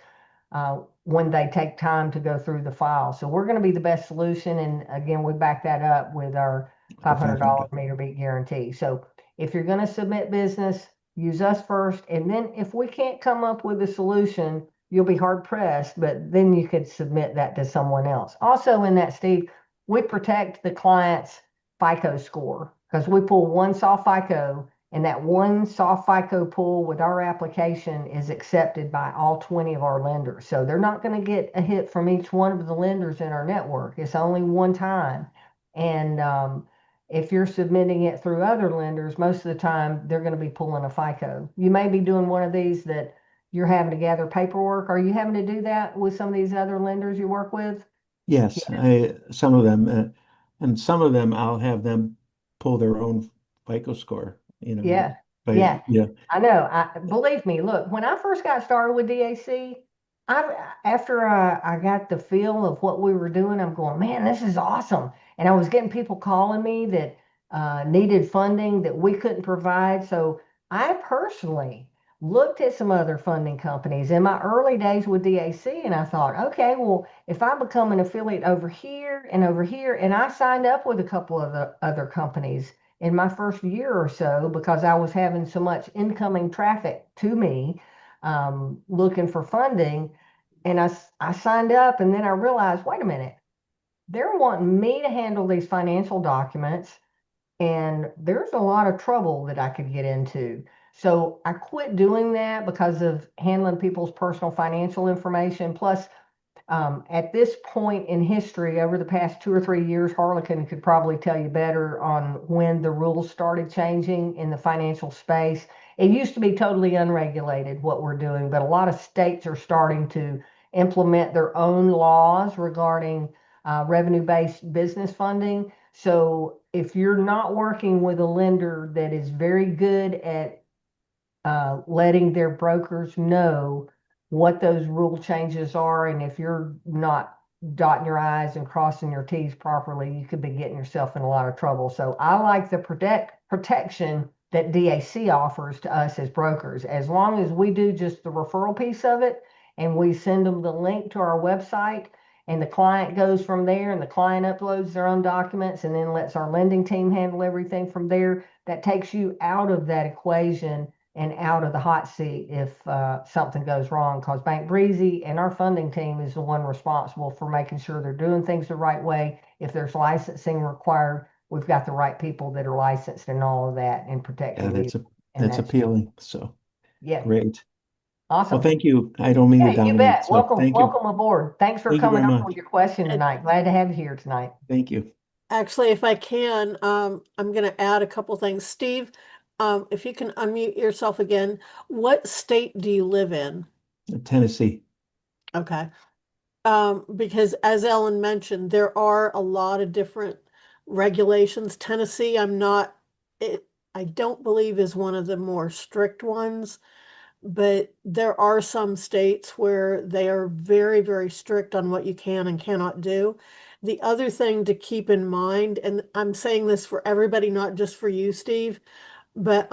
when they take time to go through the file. So we're going to be the best solution. And again, we back that up with our The $500 $500. meter beat guarantee. So if you're going to submit business, use us first. And then if we can't come up with a solution, you'll be hard pressed, but then you could submit that to someone else. Also in that, Steve, we protect the client's FICO score because we pull one soft FICO, and that one soft FICO pull with our application is accepted by all 20 of our lenders. So they're not going to get a hit from each one of the lenders in our network. It's only one time. And if you're submitting it through other lenders, most of the time they're going to be pulling a FICO. You may be doing one of these that you're having to gather paperwork. Are you having to do that with some of these other lenders you work with? Yes, some of them, and some of them I'll have them pull their own FICO score, Yeah, by, yeah, I know. Believe me, look, when I first got started with DAC, after I got the feel of what we were doing, I'm going, man, this is awesome. And I was getting people calling me that needed funding that we couldn't provide. So I personally looked at some other funding companies in my early days with DAC, and I thought, okay, well, if I become an affiliate over here, and I signed up with a couple of the other companies in my first year or so because I was having so much incoming traffic to me looking for funding. And I signed up, and then I realized, wait a minute, they're wanting me to handle these financial documents, and there's a lot of trouble that I could get into. So I quit doing that because of handling people's personal financial information. Plus, at this point in history, over the past 2 or 3 years, Harlequin could probably tell you better on when the rules started changing in the financial space. It used to be totally unregulated what we're doing, but a lot of states are starting to implement their own laws regarding revenue-based business funding. So if you're not working with a lender that is very good at letting their brokers know what those rule changes are. And if you're not dotting your I's and crossing your T's properly, you could be getting yourself in a lot of trouble. So I like the protection that DAC offers to us as brokers. As long as we do just the referral piece of it and we send them the link to our website, and the client goes from there, and the client uploads their own documents and then lets our lending team handle everything from there, that takes you out of that equation and out of the hot seat if something goes wrong, because Bank Breezy and our funding team is the one responsible for making sure they're doing things the right way. If there's licensing required, we've got the right people that are licensed and all of that, and yeah, protecting you. And that's appealing. So yeah, great. Well, awesome. thank you. I don't mean to Yeah, you dominate. bet. So Welcome, thank you. welcome aboard. Thanks for Thank you coming very up much. with your question And tonight. Glad to have you here tonight. Thank you. actually, if I can, I'm going to add a couple things. Steve, if you can unmute yourself again, what state do you live in? Tennessee. Okay. Because as Ellen mentioned, there are a lot of different regulations. Tennessee, I don't believe is one of the more strict ones, but there are some states where they are very, very strict on what you can and cannot do. The other thing to keep in mind, and I'm saying this for everybody, not just for you, Steve, but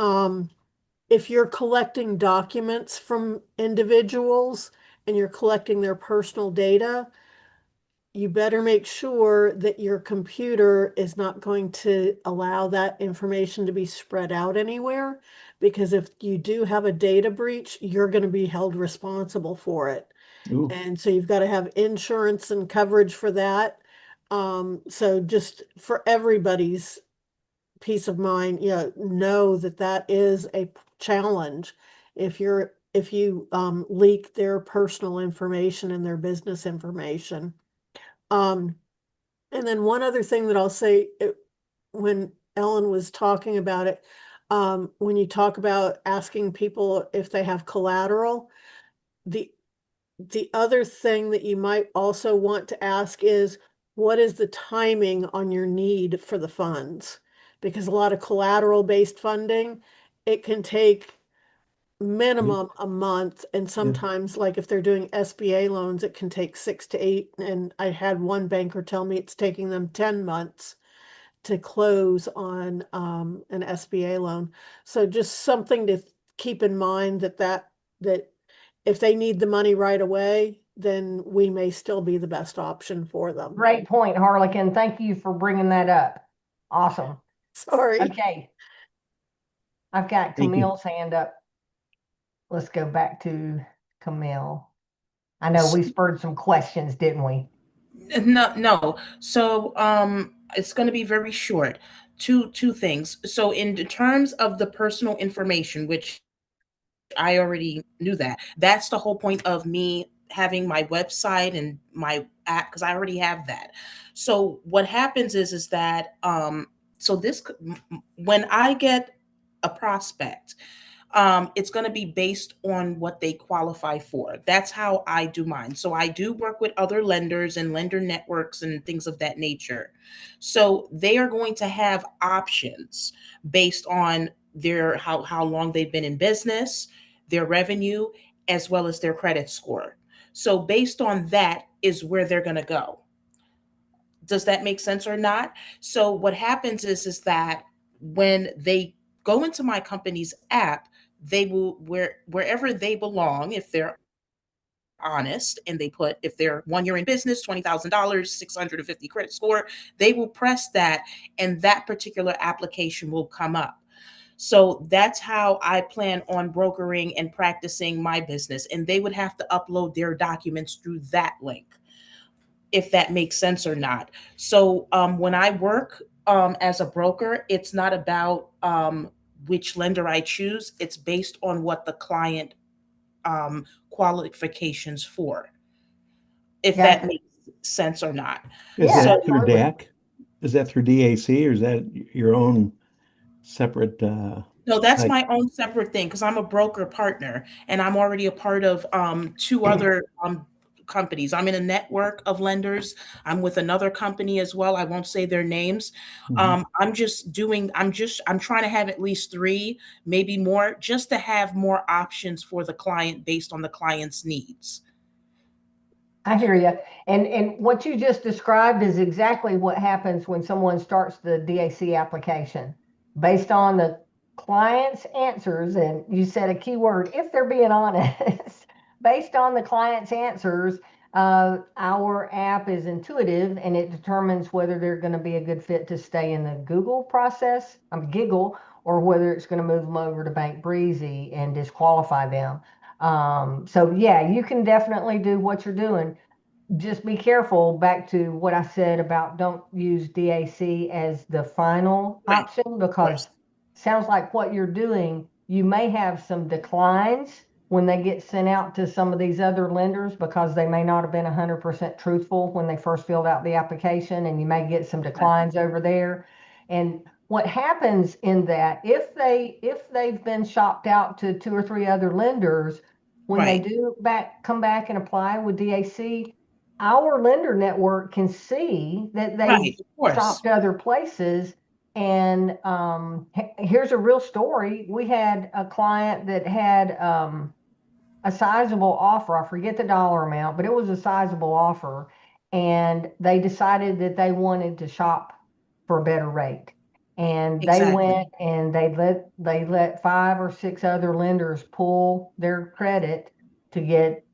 if you're collecting documents from individuals and you're collecting their personal data, you better make sure that your computer is not going to allow that information to be spread out anywhere, because if you do have a data breach, you're going to be held responsible for it. Ooh, And so you've got to have insurance and coverage for that. So just for everybody's peace of mind, know that that is a challenge if you leak their personal information and their business information. Um, and then one other thing that I'll say, when Ellen was talking about it, when you talk about asking people if they have collateral, the the other thing that you might also want to ask is, what is the timing on your need for the funds? Because a lot of collateral-based funding, it can take week. minimum a month, and Yeah. sometimes, like if they're doing SBA loans, it can take 6 to 8. And I had one banker tell me it's taking them 10 months to close on an SBA loan. So just something to keep in mind, that if they need the money right away, then we may still be the best option for them. Great point, Harlequin. Thank you for bringing that up. Awesome. Sorry. Okay. I've got Thank you. Camille's hand up. Let's go back to Camille. I know we spurred some questions, didn't we? No. So it's going to be very short. Two things. So in terms of the personal information, which I already knew, that's the whole point of me having my website and my app, because I already have that. So what happens is that so this when I get a prospect, It's going to be based on what they qualify for. That's how I do mine. So I do work with other lenders and lender networks and things of that nature. So they are going to have options based on their how long they've been in business, their revenue, as well as their credit score. So based on that is where they're going to go. Does that make sense or not? So what happens is that when they go into my company's app, they will wherever they belong, if they're honest and they put, if they're 1 year in business, $20,000, 650 credit score, they will press that and that particular application will come up. So that's how I plan on brokering and practicing my business. And they would have to upload their documents through that link, if that makes sense or not. So when I work as a broker, it's not about which lender I choose. It's based on what the client qualifications for, if that Gotcha. makes sense or not. Is Yeah, So that through absolutely. DAC? Is that through DAC or is that your own separate no, that's like my own separate thing because I'm a broker partner and I'm already a part of two other companies. I'm in a network of lenders. I'm with another company as well. I won't say their names. Mhm. I'm trying to have at least three, maybe more, just to have more options for the client based on the client's needs. I hear you. And what you just described is exactly what happens when someone starts the DAC application. Based on the client's answers, and you said a key word, if they're being honest, based on the client's answers, our app is intuitive and it determines whether they're going to be a good fit to stay in the Google process, Giggle, or whether it's going to move them over to Bank Breezy and disqualify them. So yeah, you can definitely do what you're doing. Just be careful, back to what I said about don't use DAC as the final Right, option, of because course. sounds like what you're doing, you may have some declines when they get sent out to some of these other lenders because they may not have been 100% truthful when they first filled out the application, and you may get some declines over there. And what happens in that, if they've been shopped out to two or three other lenders, when they Right, do come back and apply with DAC, our lender network can see that they've right, of course. shopped other places. And here's a real story. We had a client that had a sizable offer. I forget the dollar amount, but it was a sizable offer. And they decided that they wanted to shop for a better rate. And they Exactly. went and they let five or six other lenders pull their credit to get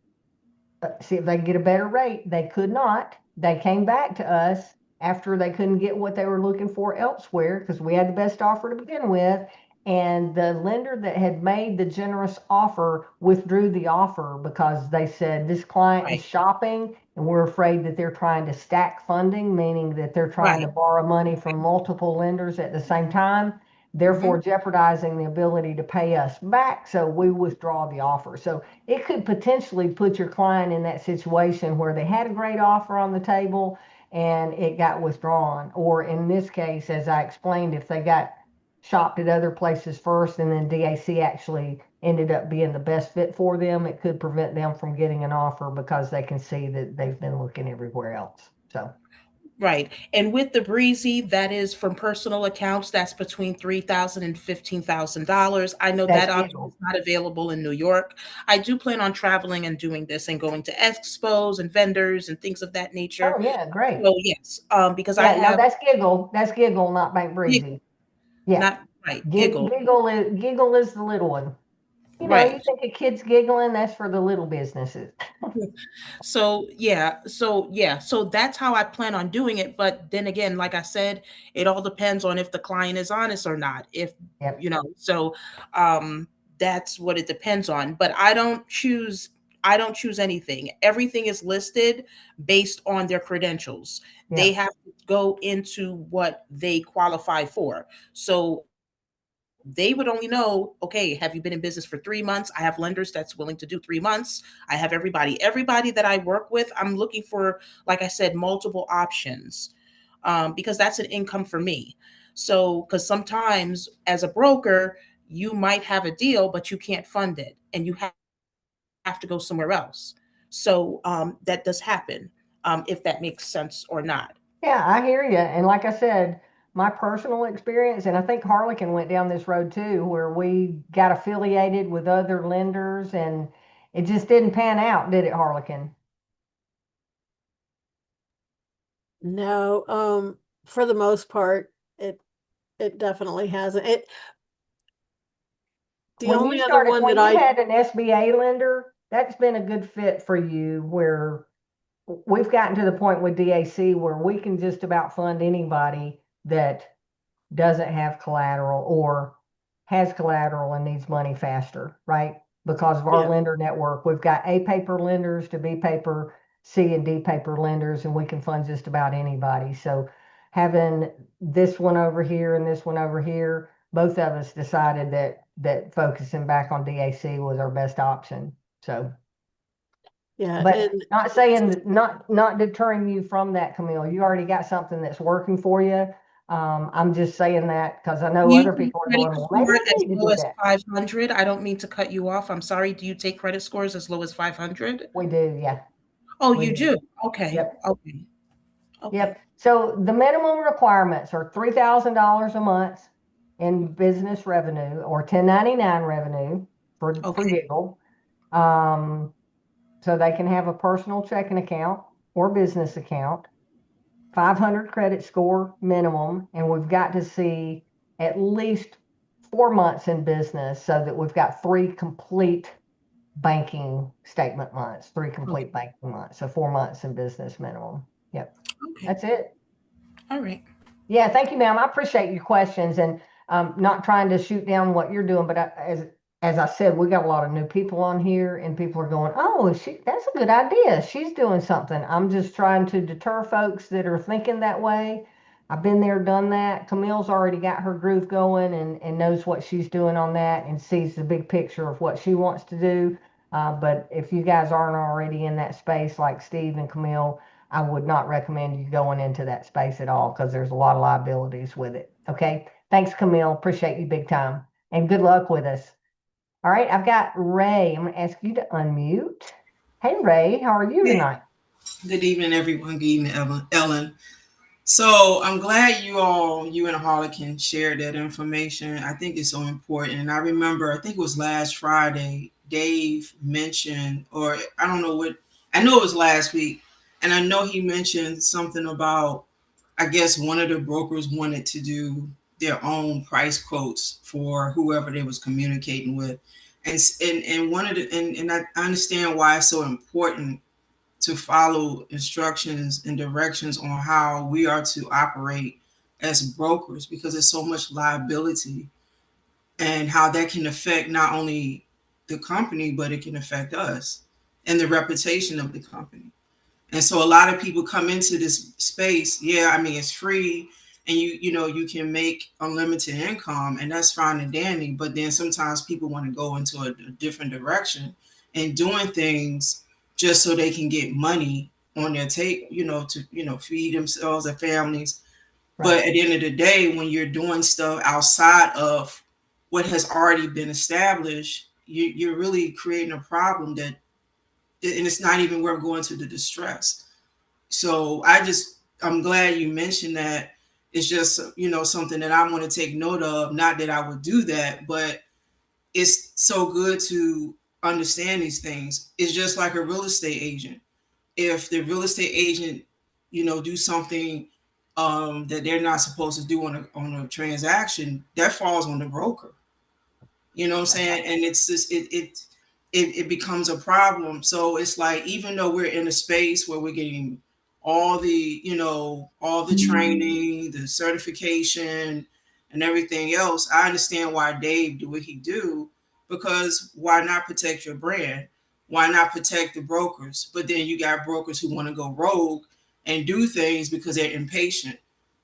see if they could get a better rate. They could not. They came back to us after they couldn't get what they were looking for elsewhere because we had the best offer to begin with. And the lender that had made the generous offer withdrew the offer because they said this client is Right, shopping and we're afraid that they're trying to stack funding, meaning that they're trying to right. borrow money from multiple lenders at the same time, Hmm. therefore jeopardizing the ability to pay us back. So we withdraw the offer. So it could potentially put your client in that situation where they had a great offer on the table and it got withdrawn. Or in this case, as I explained, if they got shopped at other places first and then DAC actually ended up being the best fit for them, it could prevent them from getting an offer because they can see that they've been looking everywhere else. So Right. And with the Breezy, that is from personal accounts. That's between $3,000 and $15,000. I know that's that option is Giggle. not available in New York. I do plan on traveling and doing this and going to expos and vendors and things of that nature. Oh yeah, great. So yes, because I Yeah, no, have that's Giggle. That's Giggle, not Bank Breezy. Giggle, Yeah. not right, Giggle. Giggle is the little one. You Right. think a kid's giggling, that's for the little businesses. So that's how I plan on doing it. But then again, like I said, it all depends on if the client is honest or not. If Yep. so um that's what it depends on. But I don't choose anything. Everything is listed based on their credentials. They Yep. have to go into what they qualify for. So they would only know, okay, have you been in business for 3 months? I have lenders that's willing to do 3 months. I have everybody that I work with. I'm looking for, like I said, multiple options, because that's an income for me. So, because sometimes as a broker, you might have a deal, but you can't fund it and you have to go somewhere else. So that does happen, if that makes sense or not. Yeah, I hear you. And like I said, my personal experience, and I think Harlequin went down this road too, where we got affiliated with other lenders and it just didn't pan out, did it, Harlequin? No, for the most part, it definitely hasn't. The only other one When that you I had an SBA lender, that's been a good fit for you where we've gotten to the point with DAC where we can just about fund anybody that doesn't have collateral or has collateral and needs money faster, right? Because of our yeah. lender network, we've got A paper lenders to B paper, C and D paper lenders, and we can fund just about anybody. So having this one over here and this one over here, both of us decided that focusing back on DAC was our best option. So, Yeah, but and not saying not deterring you from that, Camille. You already got something that's working for you. I'm just saying that because I know Do you other take people are credit going, well, maybe score I as need to low do as that. 500? I don't mean to cut you off. I'm sorry. Do you take credit scores as low as 500? We do, yeah. Oh, We you do. do? Okay. Yep. Okay. Okay. Yep. So the minimum requirements are $3,000 a month in business revenue or 1099 revenue for Okay. giggle. So they can have a personal checking account or business account, 500 credit score minimum, and we've got to see at least 4 months in business so that we've got three complete banking statement months, three Okay. complete banking months. So 4 months in business minimum. Yep. Okay. That's it. All right. Yeah, thank you, ma'am. I appreciate your questions and not trying to shoot down what you're doing, but as I said, we got a lot of new people on here, and people are going, "Oh, that's a good idea. She's doing something." I'm just trying to deter folks that are thinking that way. I've been there, done that. Camille's already got her groove going and knows what she's doing on that and sees the big picture of what she wants to do. But if you guys aren't already in that space like Steve and Camille, I would not recommend you going into that space at all because there's a lot of liabilities with it. Okay. Thanks, Camille. Appreciate you big time. And good luck with us. All right. I've got Ray. I'm going to ask you to unmute. Hey, Ray. How are you tonight? Good evening, everyone. Good evening, Ellen. So I'm glad you and Harlequin shared that information. I think it's so important. And I remember, I think it was last Friday, Dave mentioned, or I don't know what, I know it was last week. And I know he mentioned something about, I guess one of the brokers wanted to do their own price quotes for whoever they was communicating with. And one of the, and I understand why it's so important to follow instructions and directions on how we are to operate as brokers because there's so much liability and how that can affect not only the company, but it can affect us and the reputation of the company. And so a lot of people come into this space. Yeah, I mean, it's free and you can make unlimited income and that's fine and dandy. But then sometimes people want to go into a different direction and doing things just so they can get money on their tape, to feed themselves and families. But Right. at the end of the day, when you're doing stuff outside of what has already been established, you're really creating a problem that, and it's not even worth going to the distress. So I'm glad you mentioned that. It's just, something that I want to take note of. Not that I would do that, but it's so good to understand these things. It's just like a real estate agent. If the real estate agent, do something that they're not supposed to do on a transaction, that falls on the broker. You know what I'm saying? And it's just it becomes a problem. So it's like even though we're in a space where we're getting all the training, the certification, and everything else, I understand why Dave do what he do because why not protect your brand? Why not protect the brokers? But then you got brokers who want to go rogue and do things because they're impatient.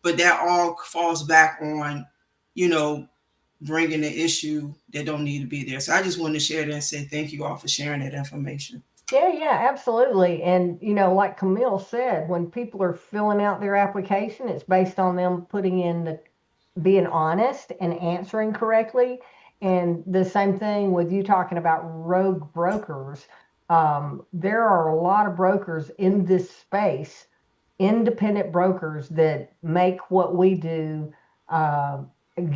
But that all falls back on, you know, bringing the issue that don't need to be there. So I just wanted to share that and say thank you all for sharing that information. Yeah, absolutely. And, like Camille said, when people are filling out their application, it's based on them putting in being honest and answering correctly. And the same thing with you talking about rogue brokers. There are a lot of brokers in this space, independent brokers that make what we do uh,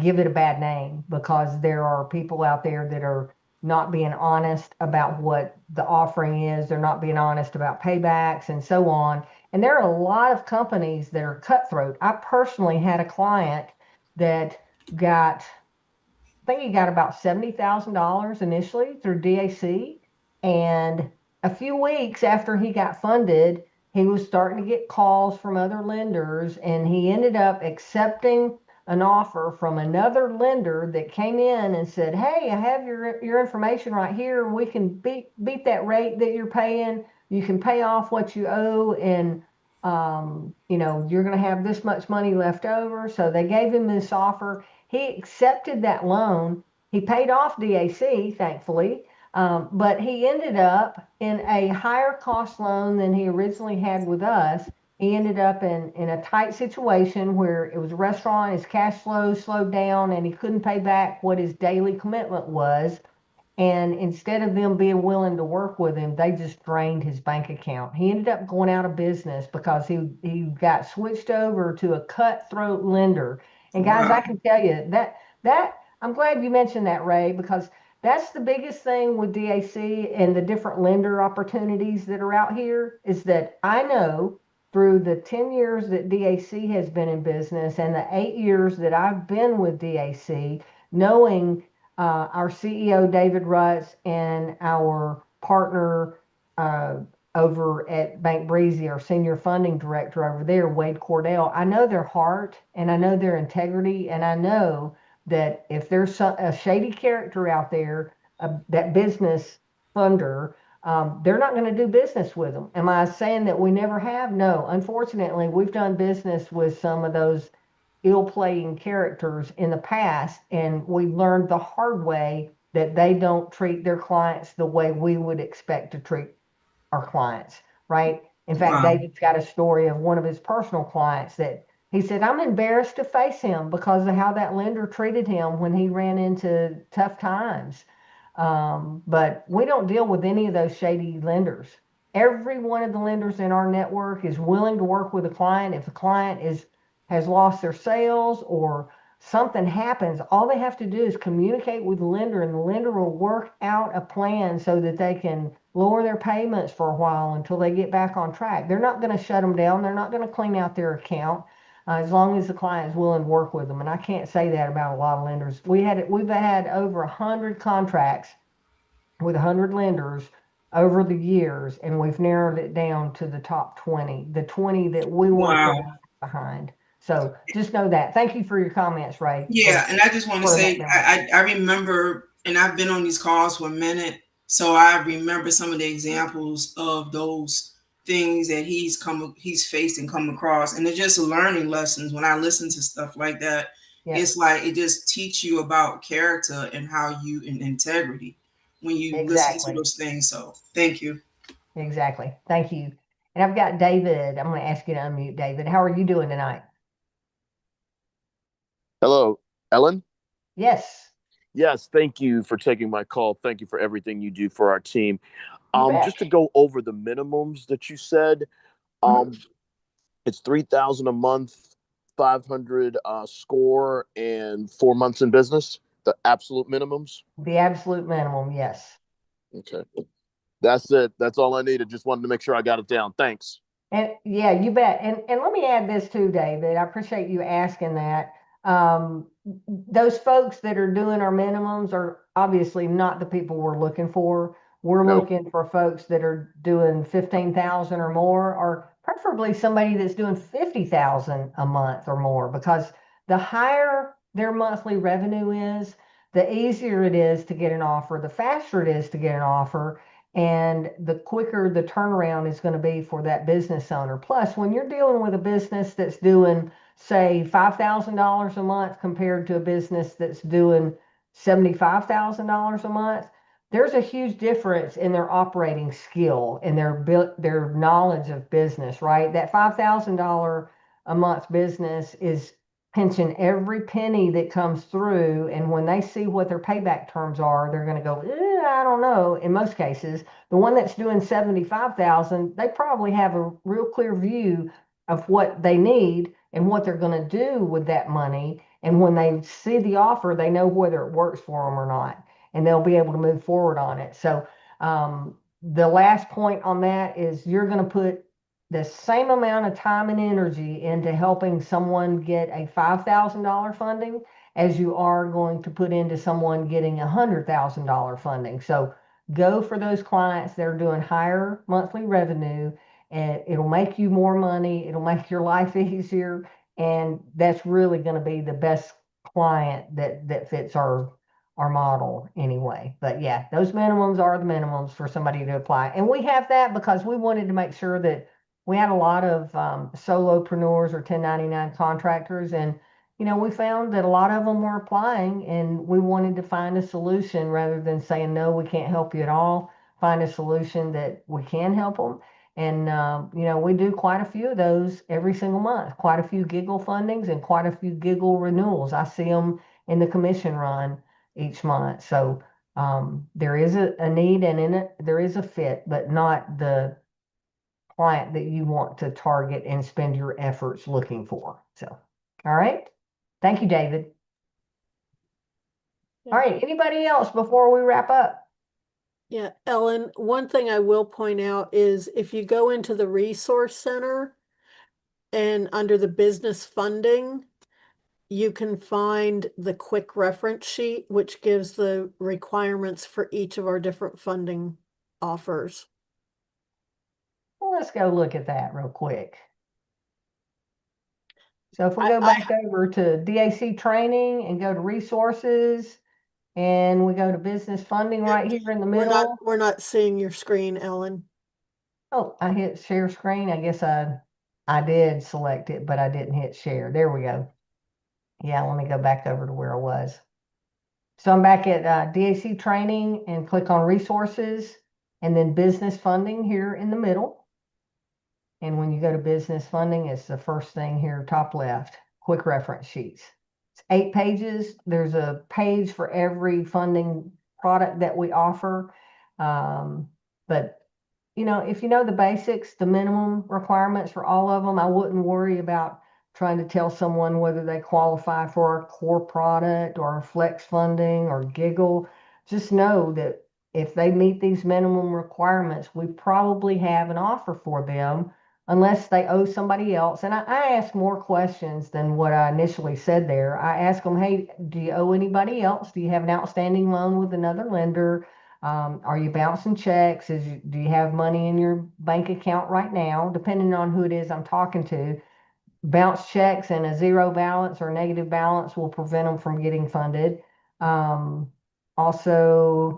give it a bad name, because there are people out there that are not being honest about what the offering is. They're not being honest about paybacks and so on. And there are a lot of companies that are cutthroat. I personally had a client that got, I think he got about $70,000 initially through DAC. And a few weeks after he got funded, he was starting to get calls from other lenders, and he ended up accepting an offer from another lender that came in and said, "Hey, I have your information right here. We can beat that rate that you're paying. You can pay off what you owe, and you're going to have this much money left over." So they gave him this offer. He accepted that loan. He paid off DAC, thankfully, but he ended up in a higher cost loan than he originally had with us. He ended up in a tight situation where it was a restaurant, his cash flow slowed down, and he couldn't pay back what his daily commitment was. And instead of them being willing to work with him, they just drained his bank account. He ended up going out of business because he got switched over to a cutthroat lender. And guys, Wow. I can tell you that I'm glad you mentioned that, Ray, because that's the biggest thing with DAC and the different lender opportunities that are out here, is that I know through the 10 years that DAC has been in business and the 8 years that I've been with DAC, knowing our CEO, David Rutz, and our partner uh, over at Bank Breezy, our senior funding director over there, Wade Cordell. I know their heart and I know their integrity, and I know that if there's a shady character out there, that business funder, they're not going to do business with them. Am I saying that we never have? No. Unfortunately, we've done business with some of those ill-playing characters in the past, and we learned the hard way that they don't treat their clients the way we would expect to treat our clients, right? In fact, Wow. David's got a story of one of his personal clients that he said, "I'm embarrassed to face him because of how that lender treated him when he ran into tough times." But we don't deal with any of those shady lenders. Every one of the lenders in our network is willing to work with a client. If the client has lost their sales or something happens, all they have to do is communicate with the lender, and the lender will work out a plan so that they can lower their payments for a while until they get back on track. They're not going to shut them down. They're not going to clean out their account, as long as the client is willing to work with them. And I can't say that about a lot of lenders. We've had over 100 contracts with 100 lenders over the years, and we've narrowed it down to the top 20, the 20 that we want to put Wow. behind. So just know that. Thank you for your comments, Ray, Yeah, and I just want to for that say memory. I remember, and I've been on these calls for a minute, so I remember some of the examples of those things that he's faced and come across, and it's just learning lessons. When I listen to stuff like that, Yeah, it's like it just teach you about character and how you and integrity when you listen to exactly. those things. So thank you. Exactly. Thank you. And I've got David. I'm going to ask you to unmute, David. How are you doing tonight? Hello, Ellen. Yes, Yes, thank you for taking my call. Thank you for everything you do for our team. you Just bet. to go over the minimums that you said, Mhm. um, it's 3,000 a month, 500 score, and 4 months in business. The absolute minimums. The absolute minimum, yes. Okay, that's it. That's all I needed. Just wanted to make sure I got it down. Thanks. And yeah, you bet. And let me add this too, David. I appreciate you asking that. Um, those folks that are doing our minimums are obviously not the people we're looking for. We're Nope. looking for folks that are doing 15,000 or more, or preferably somebody that's doing 50,000 a month or more, because the higher their monthly revenue is, the easier it is to get an offer, the faster it is to get an offer, and the quicker the turnaround is going to be for that business owner. Plus, when you're dealing with a business that's doing, say, $5,000 a month compared to a business that's doing $75,000 a month, there's a huge difference in their operating skill and their knowledge of business, right? That $5,000 a month business is pinching every penny that comes through. And when they see what their payback terms are, they're going to go, I don't know. In most cases, the one that's doing 75,000, they probably have a real clear view of what they need and what they're going to do with that money. And when they see the offer, they know whether it works for them or not, and they'll be able to move forward on it. So the last point on that is you're going to put the same amount of time and energy into helping someone get a $5,000 funding as you are going to put into someone getting $100,000 funding. So go for those clients that are doing higher monthly revenue, and it'll make you more money. It'll make your life easier. And that's really going to be the best client that fits our model anyway. But yeah, those minimums are the minimums for somebody to apply. And we have that because we wanted to make sure that we had a lot of solopreneurs or 1099 contractors, and we found that a lot of them were applying, and we wanted to find a solution rather than saying no, we can't help you at all. Find a solution that we can help them, and we do quite a few of those every single month. Quite a few giggle fundings and quite a few giggle renewals. I see them in the commission run each month. So there is a need, and in it there is a fit, but not the client that you want to target and spend your efforts looking for. So, all right. Thank you, David. Yeah. All right. Anybody else before we wrap up? Yeah, Ellen, one thing I will point out is if you go into the Resource Center and under the business funding, you can find the quick reference sheet, which gives the requirements for each of our different funding offers. Well, let's go look at that real quick. So if we go back over to DAC training and go to resources, and we go to business funding right here in the middle. We're not seeing your screen, Ellen. Oh, I hit share screen. I guess I did select it, but I didn't hit share. There we go. Yeah, let me go back over to where I was. So I'm back at DAC training and click on resources and then business funding here in the middle. And when you go to business funding, it's the first thing here, top left, quick reference sheets. It's 8 pages. There's a page for every funding product that we offer. But if you know the basics, the minimum requirements for all of them, I wouldn't worry about trying to tell someone whether they qualify for a core product or a flex funding or giggle. Just know that if they meet these minimum requirements, we probably have an offer for them unless they owe somebody else. And I ask more questions than what I initially said there. I ask them, hey, do you owe anybody else? Do you have an outstanding loan with another lender? Are you bouncing checks? Do you have money in your bank account right now? Depending on who it is I'm talking to, bounce checks and a zero balance or negative balance will prevent them from getting funded. Also,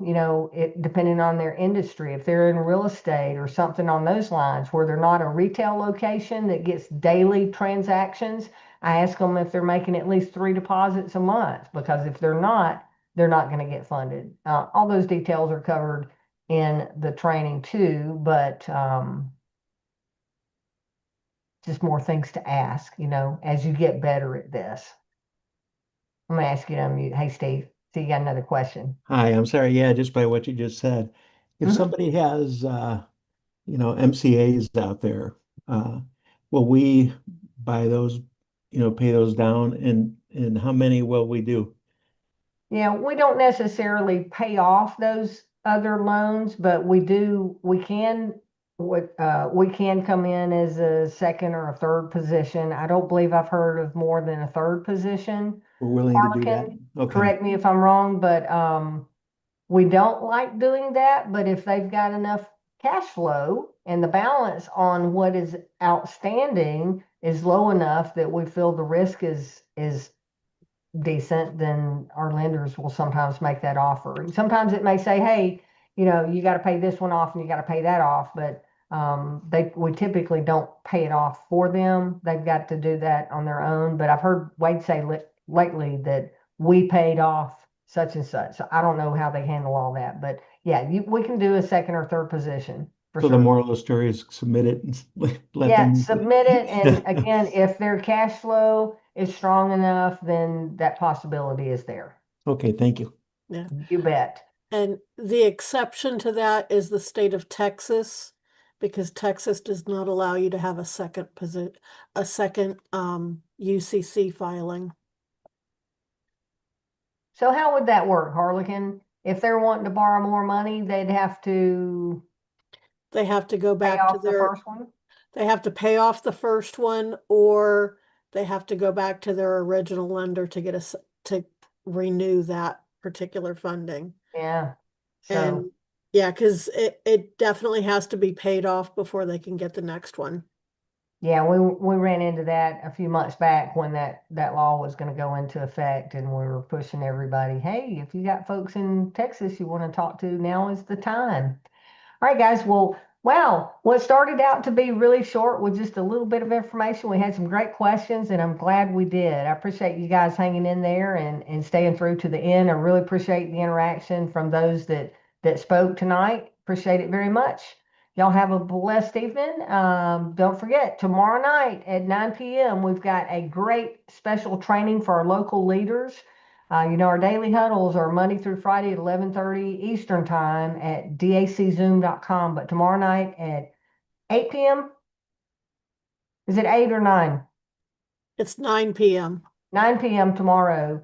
depending on their industry, if they're in real estate or something on those lines where they're not a retail location that gets daily transactions, I ask them if they're making at least 3 deposits a month, because if they're not going to get funded. All those details are covered in the training too, but just more things to ask, as you get better at this. I'm going to ask you to unmute. Hey, Steve. So you got another question? Hi, I'm sorry. Yeah, just by what you just said. If somebody has, MCAs out there, will we buy those, pay those down, and how many will we do? Yeah, we don't necessarily pay off those other loans, but we can come in as a second or a third position. I don't believe I've heard of more than a third position. We're willing to do that? Okay. Correct me if I'm wrong, but we don't like doing that. But if they've got enough cash flow and the balance on what is outstanding is low enough that we feel the risk is decent, then our lenders will sometimes make that offer. And sometimes it may say, hey, you got to pay this one off and you got to pay that off, but we typically don't pay it off for them. They've got to do that on their own. But I've heard Wade say lately that we paid off such and such. So I don't know how they handle all that, but yeah, we can do a second or third position. for So the sure. moral of the story is submit it and let Yeah, them. submit it. And again, if their cash flow is strong enough, then that possibility is there. Okay, thank you. Yeah. You bet. And the exception to that is the state of Texas, because Texas does not allow you to have a second UCC filing. So how would that work, Harlequin? If they're wanting to borrow more money, they'd have to They have to go pay back to off the first one? they have to pay off the first one, or they have to go back to their original lender to get to renew that particular funding. Yeah. So And yeah, because it definitely has to be paid off before they can get the next one. yeah, we ran into that a few months back when that law was going to go into effect, and we were pushing everybody, hey, if you got folks in Texas you want to talk to, now is the time. All right, guys. Well, wow. What started out to be really short with just a little bit of information. We had some great questions, and I'm glad we did. I appreciate you guys hanging in there and staying through to the end. I really appreciate the interaction from those that spoke tonight. Appreciate it very much. Y'all have a blessed evening. Don't forget, tomorrow night at 9 p.m., we've got a great special training for our local leaders. Our daily huddles are Monday through Friday at 11:30 Eastern time at daczoom.com. But tomorrow night at 8 p.m., is it 8 or 9? It's 9 p.m. 9 p.m. tomorrow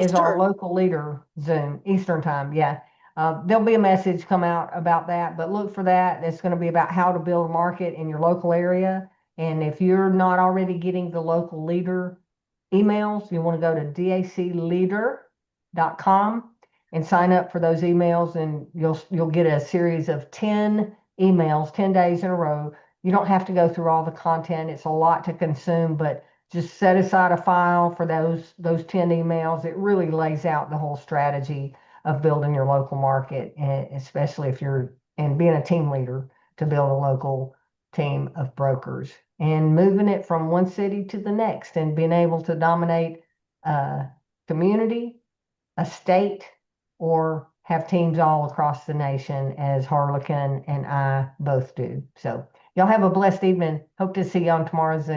is our Eastern. local leader Zoom, Eastern time. Yeah. There'll be a message come out about that, but look for that. It's going to be about how to build a market in your local area. And if you're not already getting the local leader emails, you want to go to dacleader.com and sign up for those emails, and you'll get a series of 10 emails, 10 days in a row. You don't have to go through all the content. It's a lot to consume, but just set aside a file for those 10 emails. It really lays out the whole strategy of building your local market, and especially if you're being a team leader to build a local team of brokers and moving it from one city to the next and being able to dominate a community, a state, or have teams all across the nation, as Harlequin and I both do. So y'all have a blessed evening. Hope to see you on tomorrow's Zoom.